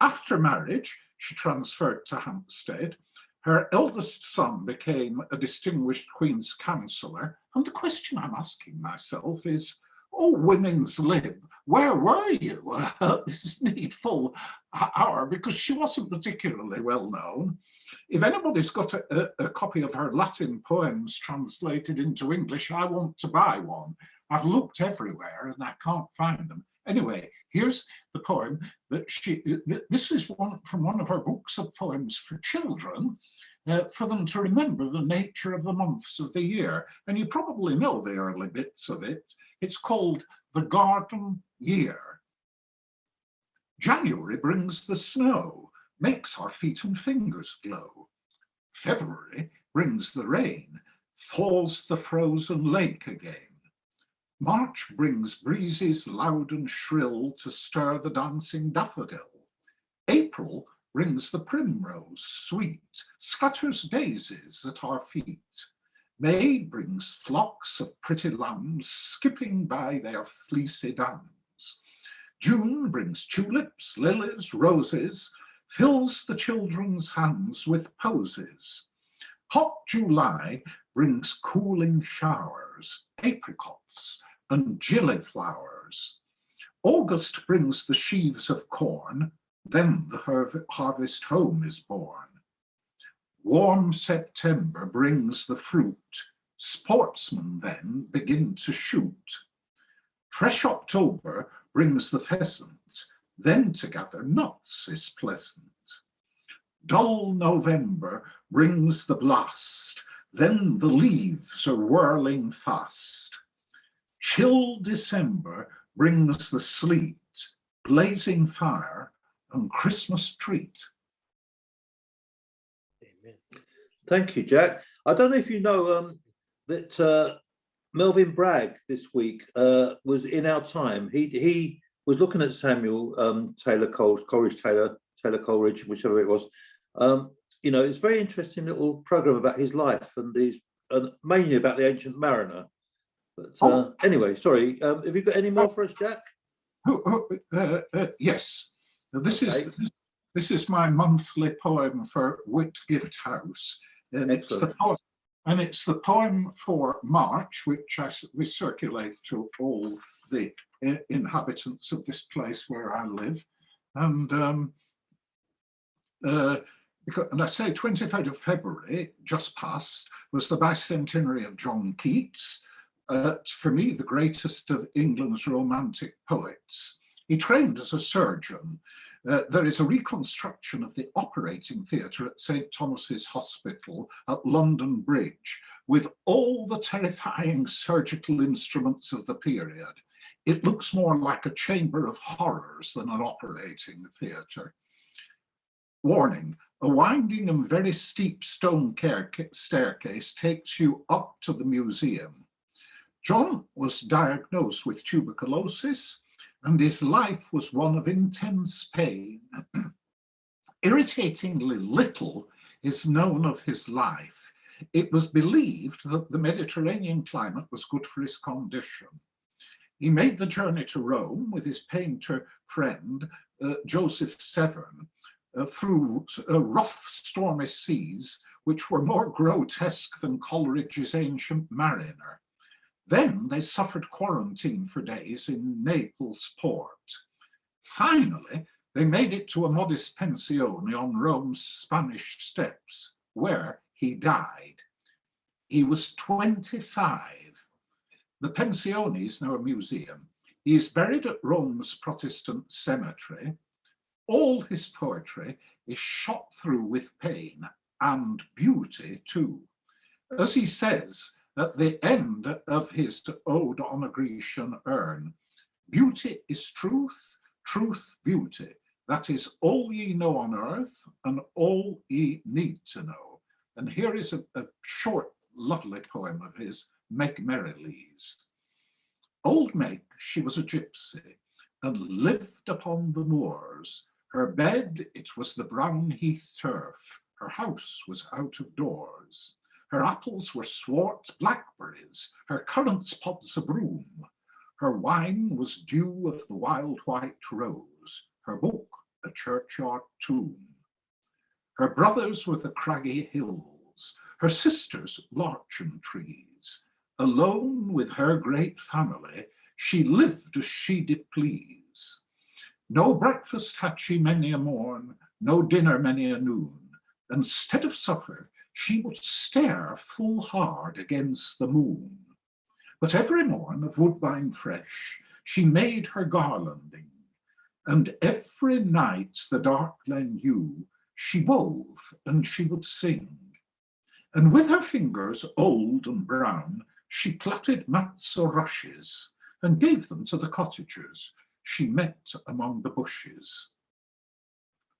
After marriage, she transferred to Hampstead. Her eldest son became a distinguished Queen's Counsellor. And the question I'm asking myself is, oh, women's lib, where were you this needful hour? Because she wasn't particularly well known. If anybody's got a copy of her Latin poems translated into English, I want to buy one. I've looked everywhere and I can't find them. Anyway, here's the poem that this is from one of her books of poems for children, for them to remember the nature of the months of the year. And you probably know the early bits of it. It's called The Garden Year. January brings the snow, makes our feet and fingers glow. February brings the rain, thaws the frozen lake again. March brings breezes loud and shrill to stir the dancing daffodil. April brings the primrose sweet, scatters daisies at our feet. May brings flocks of pretty lambs skipping by their fleecy dams. June brings tulips, lilies, roses, fills the children's hands with posies. Hot July brings cooling showers, apricots and gilliflowers. August brings the sheaves of corn, then the harvest home is born. Warm September brings the fruit, sportsmen then begin to shoot. Fresh October brings the pheasant, then to gather nuts is pleasant. Dull November brings the blast, then the leaves are whirling fast. Chill December brings the sleet, blazing fire and Christmas treat. Thank you, Jack. I don't know if you know that Melvin Bragg this week was in our time. He was looking at Samuel Taylor Coleridge, whichever it was. You know, it's a very interesting little program about his life and mainly about the Ancient Mariner. But anyway, sorry. Have you got any more for us, Jack? Yes. This is my monthly poem for Whitgift House. And it's the poem for March, which we circulate to all the inhabitants of this place where I live. And I say 23rd of February, just past, was the bicentenary of John Keats, for me, the greatest of England's romantic poets. He trained as a surgeon. There is a reconstruction of the operating theatre at St. Thomas's Hospital at London Bridge with all the terrifying surgical instruments of the period. It looks more like a chamber of horrors than an operating theatre. Warning, a winding and very steep stone staircase takes you up to the museum. John was diagnosed with tuberculosis, and his life was one of intense pain. Irritatingly little is known of his life. It was believed that the Mediterranean climate was good for his condition. He made the journey to Rome with his painter friend, Joseph Severn, through rough, stormy seas, which were more grotesque than Coleridge's Ancient Mariner. Then they suffered quarantine for days in Naples port. Finally, they made it to a modest pensione on Rome's Spanish steps, where he died. He was 25. The pensione is now a museum. He is buried at Rome's Protestant cemetery. All his poetry is shot through with pain and beauty too. As he says at the end of his Ode on a Grecian Urn, beauty is truth, truth beauty. That is all ye know on earth and all ye need to know. And here is a short, lovely poem of his, Meg Merrilies. Old Meg, she was a gypsy and lived upon the moors. Her bed, it was the brown heath turf. Her house was out of doors. Her apples were swart blackberries, her currants pods of broom. Her wine was dew of the wild white rose, her book a churchyard tomb. Her brothers were the craggy hills, her sisters larchen trees. Alone with her great family, she lived as she did please. No breakfast had she many a morn, no dinner many a noon. Instead of supper, she would stare full hard against the moon. But every morn of woodbine fresh, she made her garlanding, and every night the dark glen yew she wove and she would sing. And with her fingers old and brown, she plaited mats or rushes and gave them to the cottagers she met among the bushes.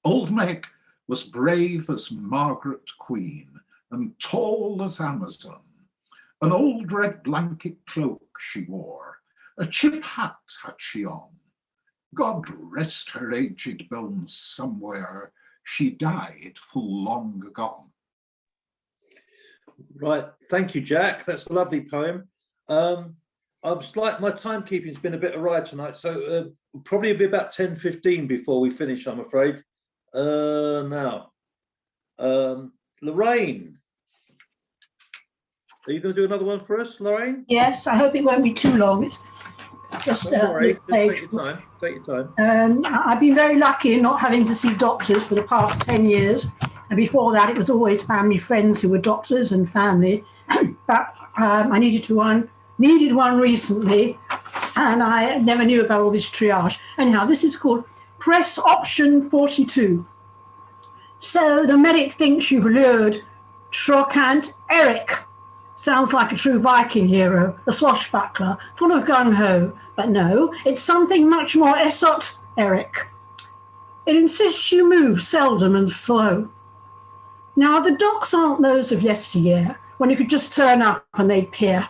Old Meg was brave as Margaret Queen and tall as Amazon. An old red blanket cloak she wore, a chip hat had she on. God rest her aged bones somewhere, she died full long agone. Right, thank you, Jack. That's a lovely poem. I'm slight, my timekeeping's been a bit awry tonight, so probably it'll be about 10:15 before we finish, I'm afraid. Now, Lorraine, are you going to do another one for us, Lorraine? Yes, I hope it won't be too long. It's just Don't worry, a just page. take your time. Take your time. I've been very lucky in not having to see doctors for the past 10 years. And before that, it was always family friends who were doctors and family. But I needed one recently, and I never knew about all this triage. Anyhow, this is called Press Option 42. So the medic thinks you've lured Trocant Eric. Sounds like a true Viking hero, a swashbuckler, full of gung-ho. But no, it's something much more esoteric. It insists you move seldom and slow. Now, the docks aren't those of yesteryear, when you could just turn up and they'd peer.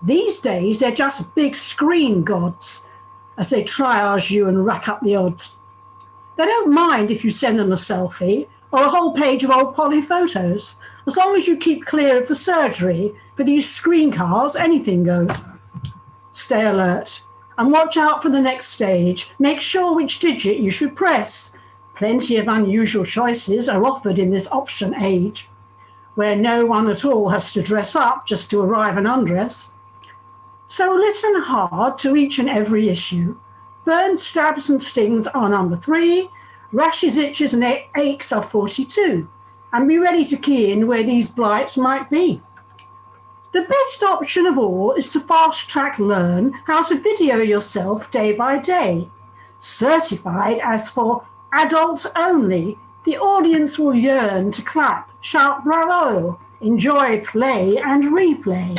These days, they're just big screen gods, as they triage you and rack up the odds. They don't mind if you send them a selfie or a whole page of old poly photos. As long as you keep clear of the surgery, for these screen cars, anything goes. Stay alert and watch out for the next stage. Make sure which digit you should press. Plenty of unusual choices are offered in this option age, where no one at all has to dress up just to arrive and undress. So listen hard to each and every issue. Burns, stabs and stings are number 3. Rashes, itches and aches are 42. And be ready to key in where these blights might be. The best option of all is to fast-track learn how to video yourself day by day. Certified as for adults only, the audience will yearn to clap, shout bravo, enjoy, play and replay.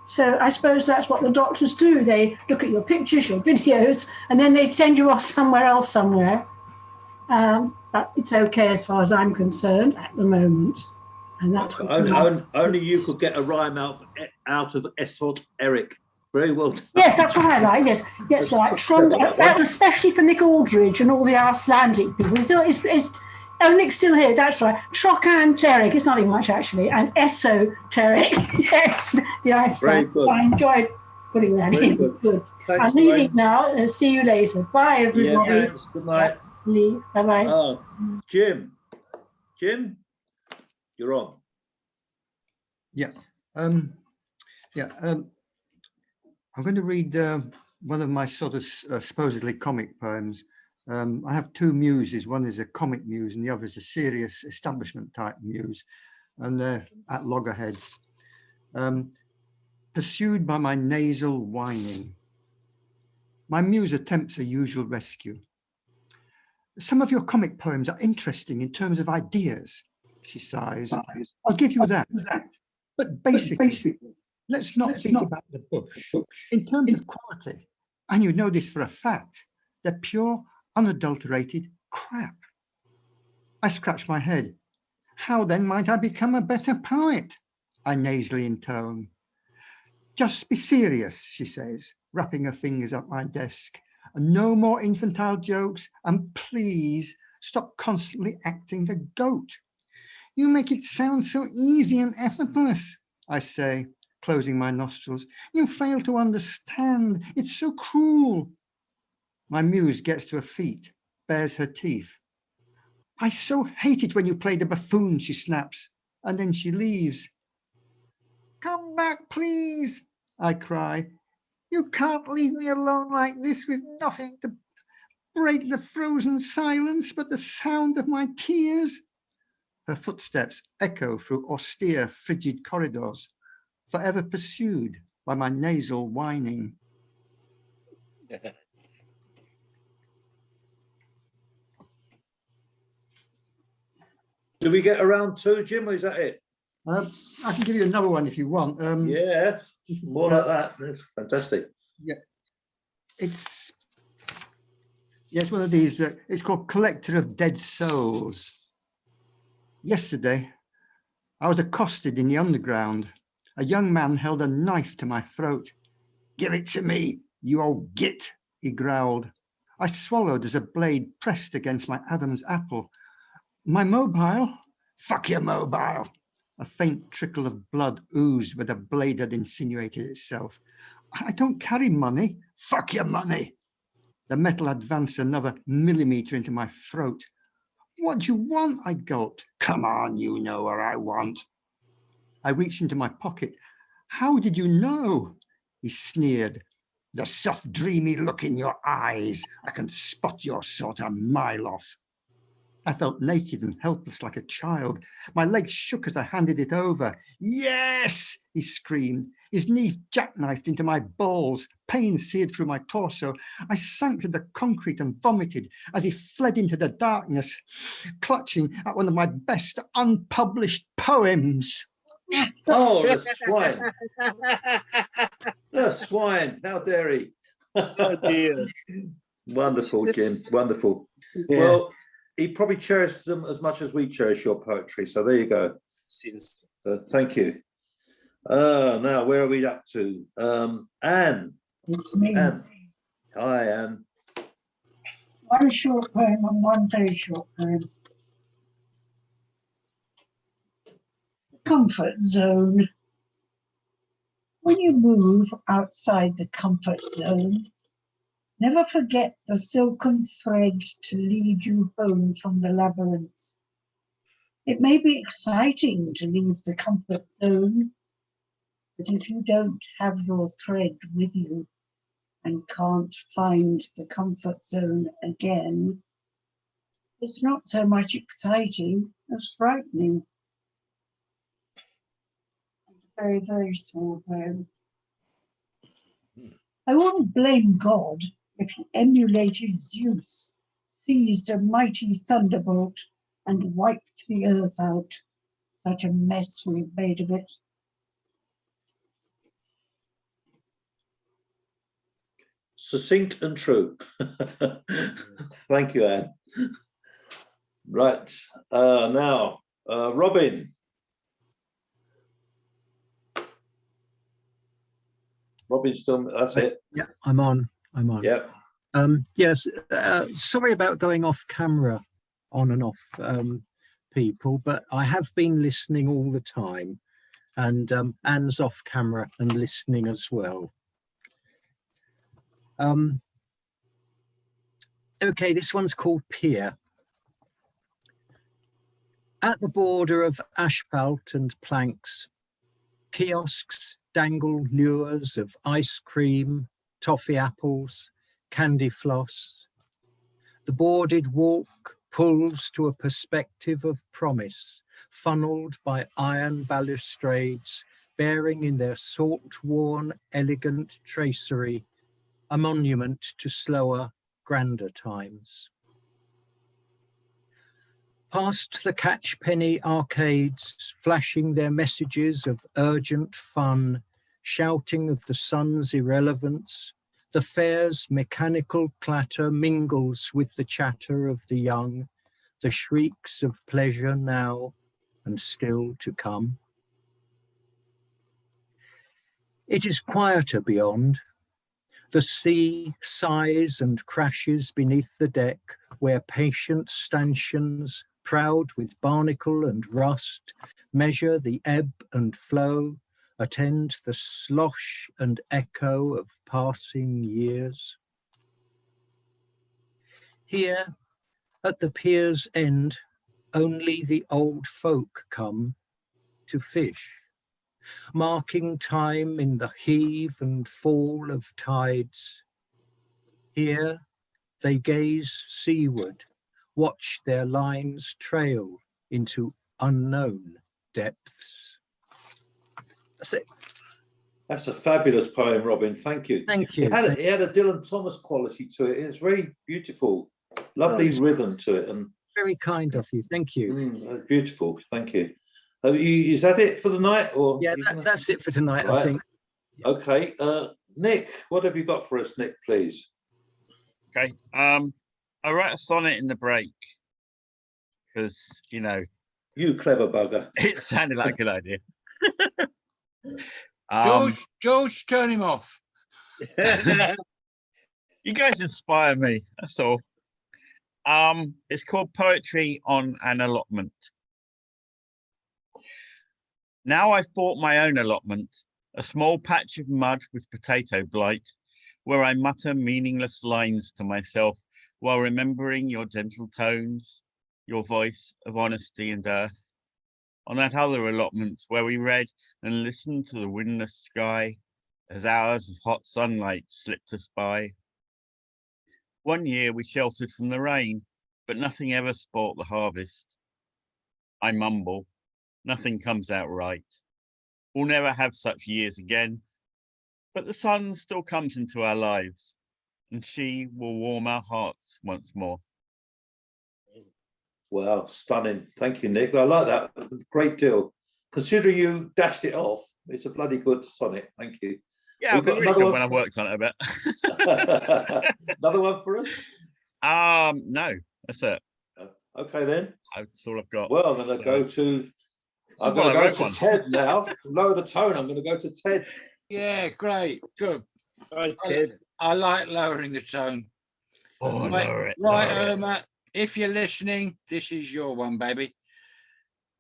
So I suppose that's what the doctors do. They look at your pictures, your videos, and then they send you off somewhere else somewhere. But it's okay as far as I'm concerned at the moment. And that's what's Only you could get a rhyme out of esoteric. Very well done. Yes, that's what I like. Yes, right. Especially for Nick Aldridge and all the Icelandic people. Nick's still here. That's right. Trocanteric. It's nothing much actually, and esoteric. Yes, the Icelandic. I enjoyed putting that in. Good. Thanks, I'm leaving now. See you later. Bye, everybody. Yeah, thanks. Good night. Bye bye. Jim, you're on. Yeah. I'm going to read one of my sort of supposedly comic poems. I have two muses. One is a comic muse and the other is a serious establishment type muse. And they're at loggerheads. Pursued by my nasal whining. My muse attempts a usual rescue. Some of your comic poems are interesting in terms of ideas, she sighs. I'll give you that. But basically, let's not beat about the bush. In terms of quality, and you know this for a fact, they're pure, unadulterated crap. I scratch my head. How then might I become a better poet? I nasally intone. Just be serious, she says, wrapping her fingers up my desk. And no more infantile jokes, and please stop constantly acting the goat. You make it sound so easy and effortless, I say, closing my nostrils. You fail to understand. It's so cruel. My muse gets to her feet, bares her teeth. I so hate it when you play the buffoon, she snaps, and then she leaves. Come back, please, I cry. You can't leave me alone like this with nothing to break the frozen silence but the sound of my tears. Her footsteps echo through austere, frigid corridors, forever pursued by my nasal whining. Do we get around 2, Jim, or is that it? I can give you another one if you want. Yeah, more like that. That's fantastic. Yeah, it's one of these. It's called Collector of Dead Souls. Yesterday, I was accosted in the underground. A young man held a knife to my throat. Give it to me, you old git, he growled. I swallowed as a blade pressed against my Adam's apple. My mobile? Fuck your mobile. A faint trickle of blood oozed where the blade had insinuated itself. I don't carry money. Fuck your money. The metal advanced another millimetre into my throat. What do you want? I gulped. Come on, you know what I want. I reached into my pocket. How did you know? He sneered. The soft, dreamy look in your eyes. I can spot your sort a mile off. I felt naked and helpless like a child. My legs shook as I handed it over. Yes, he screamed. His knee jackknifed into my balls. Pain seared through my torso. I sank to the concrete and vomited as he fled into the darkness, clutching at one of my best unpublished poems. Oh, the swine. The swine. How dare he? Oh, dear. Wonderful, Jim. Wonderful. Yeah. Well, he probably cherishes them as much as we cherish your poetry. So there you go. Thank you. Now, where are we up to? Anne. It's me. Anne. Hi, Anne. One short poem and one very short poem. Comfort zone. When you move outside the comfort zone, never forget the silken thread to lead you home from the labyrinth. It may be exciting to leave the comfort zone, but if you don't have your thread with you and can't find the comfort zone again, it's not so much exciting as frightening. Very, very small poem. I wouldn't blame God if he emulated Zeus, seized a mighty thunderbolt and wiped the earth out. Such a mess we've made of it. Succinct and true. Thank you, Anne. Right. Now, Robin. Robin still, that's it. Yeah, I'm on. Yeah. Yes, sorry about going off camera on and off, people, but I have been listening all the time, and Anne's off camera and listening as well. Okay, this one's called Pier. At the border of asphalt and planks, kiosks dangle lures of ice cream, toffee apples, candy floss. The boarded walk pulls to a perspective of promise, funneled by iron balustrades, bearing in their salt-worn, elegant tracery a monument to slower, grander times. Past the catchpenny arcades, flashing their messages of urgent fun, shouting of the sun's irrelevance, the fair's mechanical clatter mingles with the chatter of the young, the shrieks of pleasure now and still to come. It is quieter beyond. The sea sighs and crashes beneath the deck where patient stanchions, proud with barnacle and rust, measure the ebb and flow, attend the slosh and echo of passing years. Here, at the pier's end, only the old folk come to fish, marking time in the heave and fall of tides. Here, they gaze seaward, watch their lines trail into unknown depths. That's it. That's a fabulous poem, Robin. Thank you. Thank you. It had a Dylan Thomas quality to it. It's very beautiful, lovely rhythm to it, and very kind of you. Thank you. Beautiful. Thank you. Is that it for the night? Or yeah, that's it for tonight. Right. I think. Okay, Nick, what have you got for us, Nick? Please. Okay. I wrote a sonnet in the break because you clever bugger. It sounded like a good idea. George, turn him off. You guys inspire me. That's all. It's called Poetry on an Allotment. Now I've bought my own allotment, a small patch of mud with potato blight, where I mutter meaningless lines to myself while remembering your gentle tones, your voice of honesty and earth. On that other allotment where we read and listened to the windless sky as hours of hot sunlight slipped us by. One year we sheltered from the rain, but nothing ever spoilt the harvest. I mumble, nothing comes out right. We'll never have such years again, but the sun still comes into our lives, and she will warm our hearts once more. Wow, stunning. Thank you, Nick. I like that a great deal. Considering you dashed it off, it's a bloody good sonnet. Thank you. Yeah, We've I've been got really another good one when I for- worked on it a bit. Another one for us? No, that's it. Okay then. That's all I've got. Well, I'm going to go to. I'm Well, going I to wrote go one. to Ted now. Lower the tone. I'm going to go to Ted. Yeah, great, good. Hi, Ted. I like lowering the tone. Oh, Right, lower it, right, lower it. Irma, if you're listening, this is your one, baby.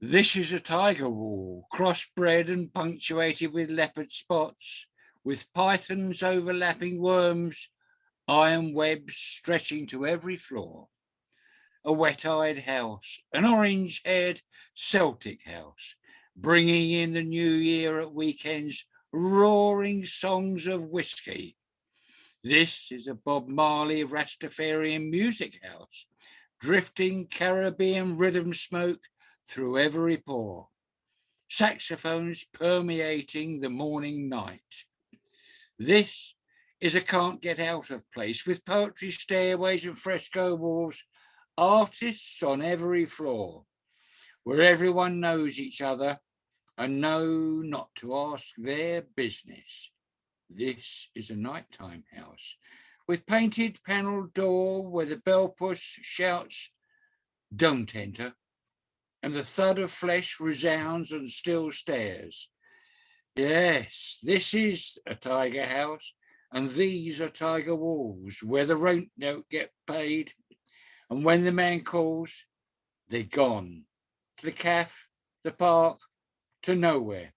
This is a tiger wall, crossbred and punctuated with leopard spots, with pythons overlapping worms, iron webs stretching to every floor. A wet-eyed house, an orange-haired Celtic house, bringing in the new year at weekends, roaring songs of whiskey. This is a Bob Marley Rastafarian music house, drifting Caribbean rhythm smoke through every pore. Saxophones permeating the morning night. This is a can't get out of place with poetry stairways and fresco walls, artists on every floor, where everyone knows each other and know not to ask their business. This is a nighttime house with painted panel door where the bell push shouts, "Don't enter," and the thud of flesh resounds on still stairs. Yes, this is a tiger house, and these are tiger walls where the rent don't get paid, and when the man calls, they're gone to the cafe, the park, to nowhere,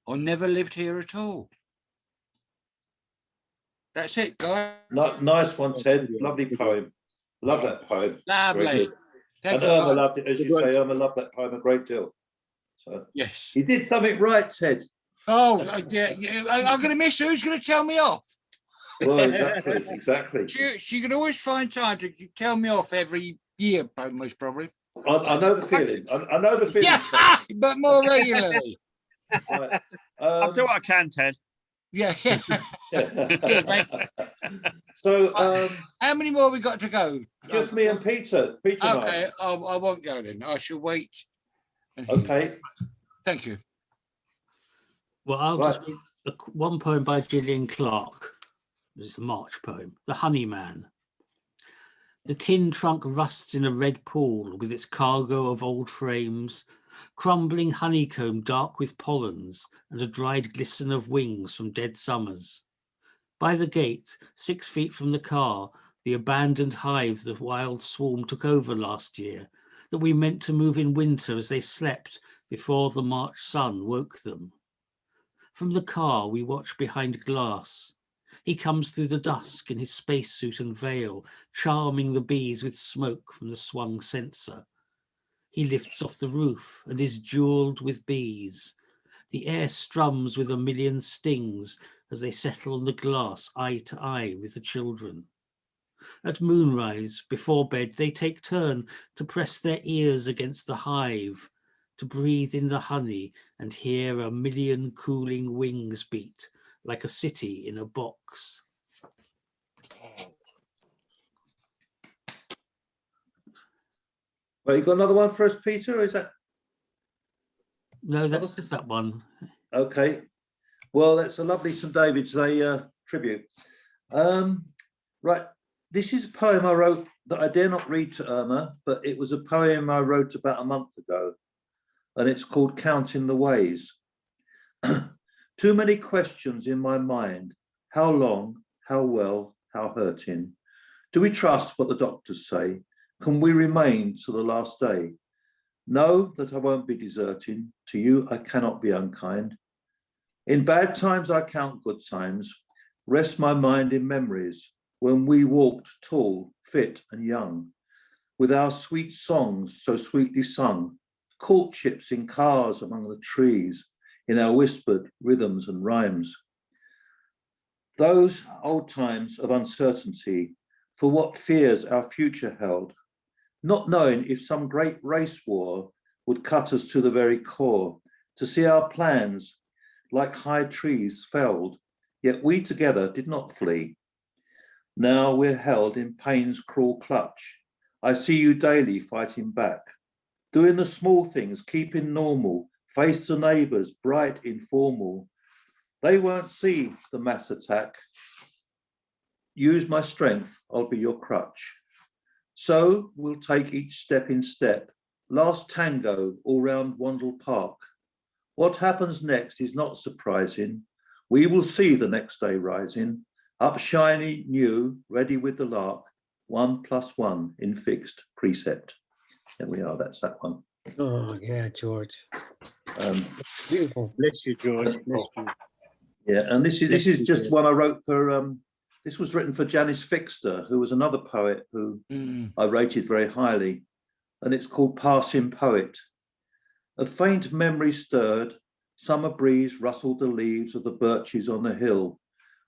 or never lived here at all. That's it, guys. Nice one, Ted. Lovely poem. Love that poem. Lovely. Very good. Thank And you, Irma guys. loved it, as you say. Irma loved that poem a great deal. So yes, you did something right, Ted. Oh, yeah, I'm going to miss who's going to tell me off. Well, exactly, exactly. She can always find time to tell me off every year, most probably. I know the feeling. I know the feeling. Yeah, but more regularly. Right. I'll do what I can, Ted. Yeah. So, how many more we got to go? just me and Peter. Peter. and I. Okay, I won't go then. I shall wait. Okay. Thank you. Well, I'll just read one poem by Gillian Clark. It's a March poem, The Honey Man. The tin trunk rusts in a red pool with its cargo of old frames, crumbling honeycomb dark with pollens and a dried glisten of wings from dead summers. By the gate, 6 feet from the car, the abandoned hive the wild swarm took over last year, that we meant to move in winter as they slept before the March sun woke them. From the car, we watch behind glass. He comes through the dusk in his spacesuit and veil, charming the bees with smoke from the swung censer. He lifts off the roof and is jeweled with bees. The air strums with a million stings as they settle on the glass eye to eye with the children. At moonrise, before bed, they take turn to press their ears against the hive, to breathe in the honey and hear a million cooling wings beat like a city in a box. Well, you got another one for us, Peter? Or is that No, that's just that one. okay? Well, that's a lovely St David's Day tribute. Right, this is a poem I wrote that I dare not read to Irma, but it was a poem I wrote about a month ago, and it's called Counting the Ways. Too many questions in my mind. How long, how well, how hurting? Do we trust what the doctors say? Can we remain to the last day? Know that I won't be deserting. To you, I cannot be unkind. In bad times, I count good times. Rest my mind in memories when we walked tall, fit and young, with our sweet songs so sweetly sung, courtships in cars among the trees, in our whispered rhythms and rhymes. Those old times of uncertainty for what fears our future held, not knowing if some great race war would cut us to the very core, to see our plans like high trees felled, yet we together did not flee. Now we're held in pain's cruel clutch. I see you daily fighting back, doing the small things, keeping normal, face the neighbours, bright, informal. They won't see the mass attack. Use my strength, I'll be your crutch. So we'll take each step in step. Last tango all round Wandle Park. What happens next is not surprising. We will see the next day rising, up shiny, new, ready with the lark, 1 + 1 in fixed precept. There we are, that's that one. Oh, yeah, George. Beautiful. Bless you, George. Bless you. Yeah, and this is just one I wrote for, this was written for Janice Fixter, who was another poet who I rated very highly, and it's called Passing Poet. A faint memory stirred, summer breeze rustled the leaves of the birches on the hill,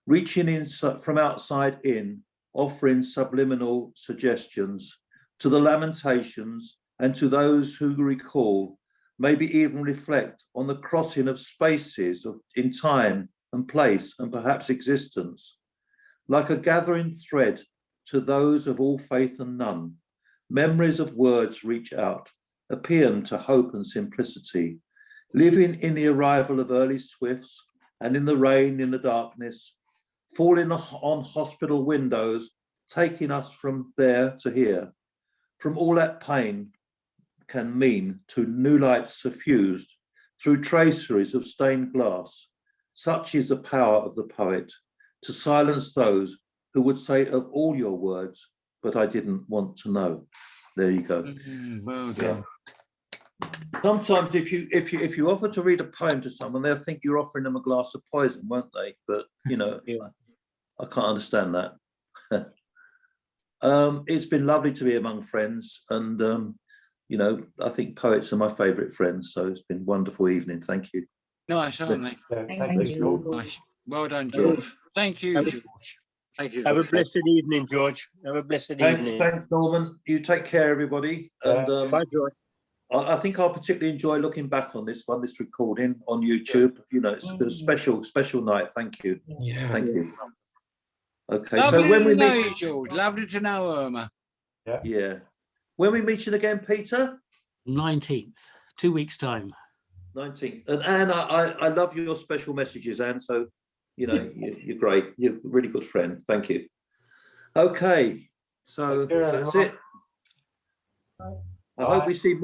reaching in from outside in, offering subliminal suggestions to the lamentations and to those who recall, maybe even reflect on the crossing of spaces in time and place and perhaps existence. Like a gathering thread to those of all faith and none, memories of words reach out, a paean to hope and simplicity, living in the arrival of early swifts and in the rain, in the darkness, falling on hospital windows, taking us from there to here, from all that pain can mean to new light suffused through traceries of stained glass. Such is the power of the poet, to silence those who would say of all your words, but I didn't want to know. There you go. Well done. Sometimes if you offer to read a poem to someone, they'll think you're offering them a glass of poison, won't they? But you know, I can't understand that. It's been lovely to be among friends, and you know, I think poets are my favourite friends, so it's been a wonderful evening. Thank you. Nice, aren't they? Thank you, George. Nice. Well done, George. Thank you, George. Thank you. Have a blessed evening, George. Have a blessed evening. Thanks, Norman. You take care, everybody. And bye, George. I think I'll particularly enjoy looking back on this one, this recording on YouTube. You know, it's a special night. Thank you. Yeah. Thank you. Okay, Lovely so when we to know meet, you, George. Lovely to know Irma. yeah, when we meeting again, Peter? 19th, 2 weeks' time. 19th. And Anne, I love your special messages, Anne. So, you know, you're great. You're a really good friend. Thank you. Okay, so that's it. I hope we see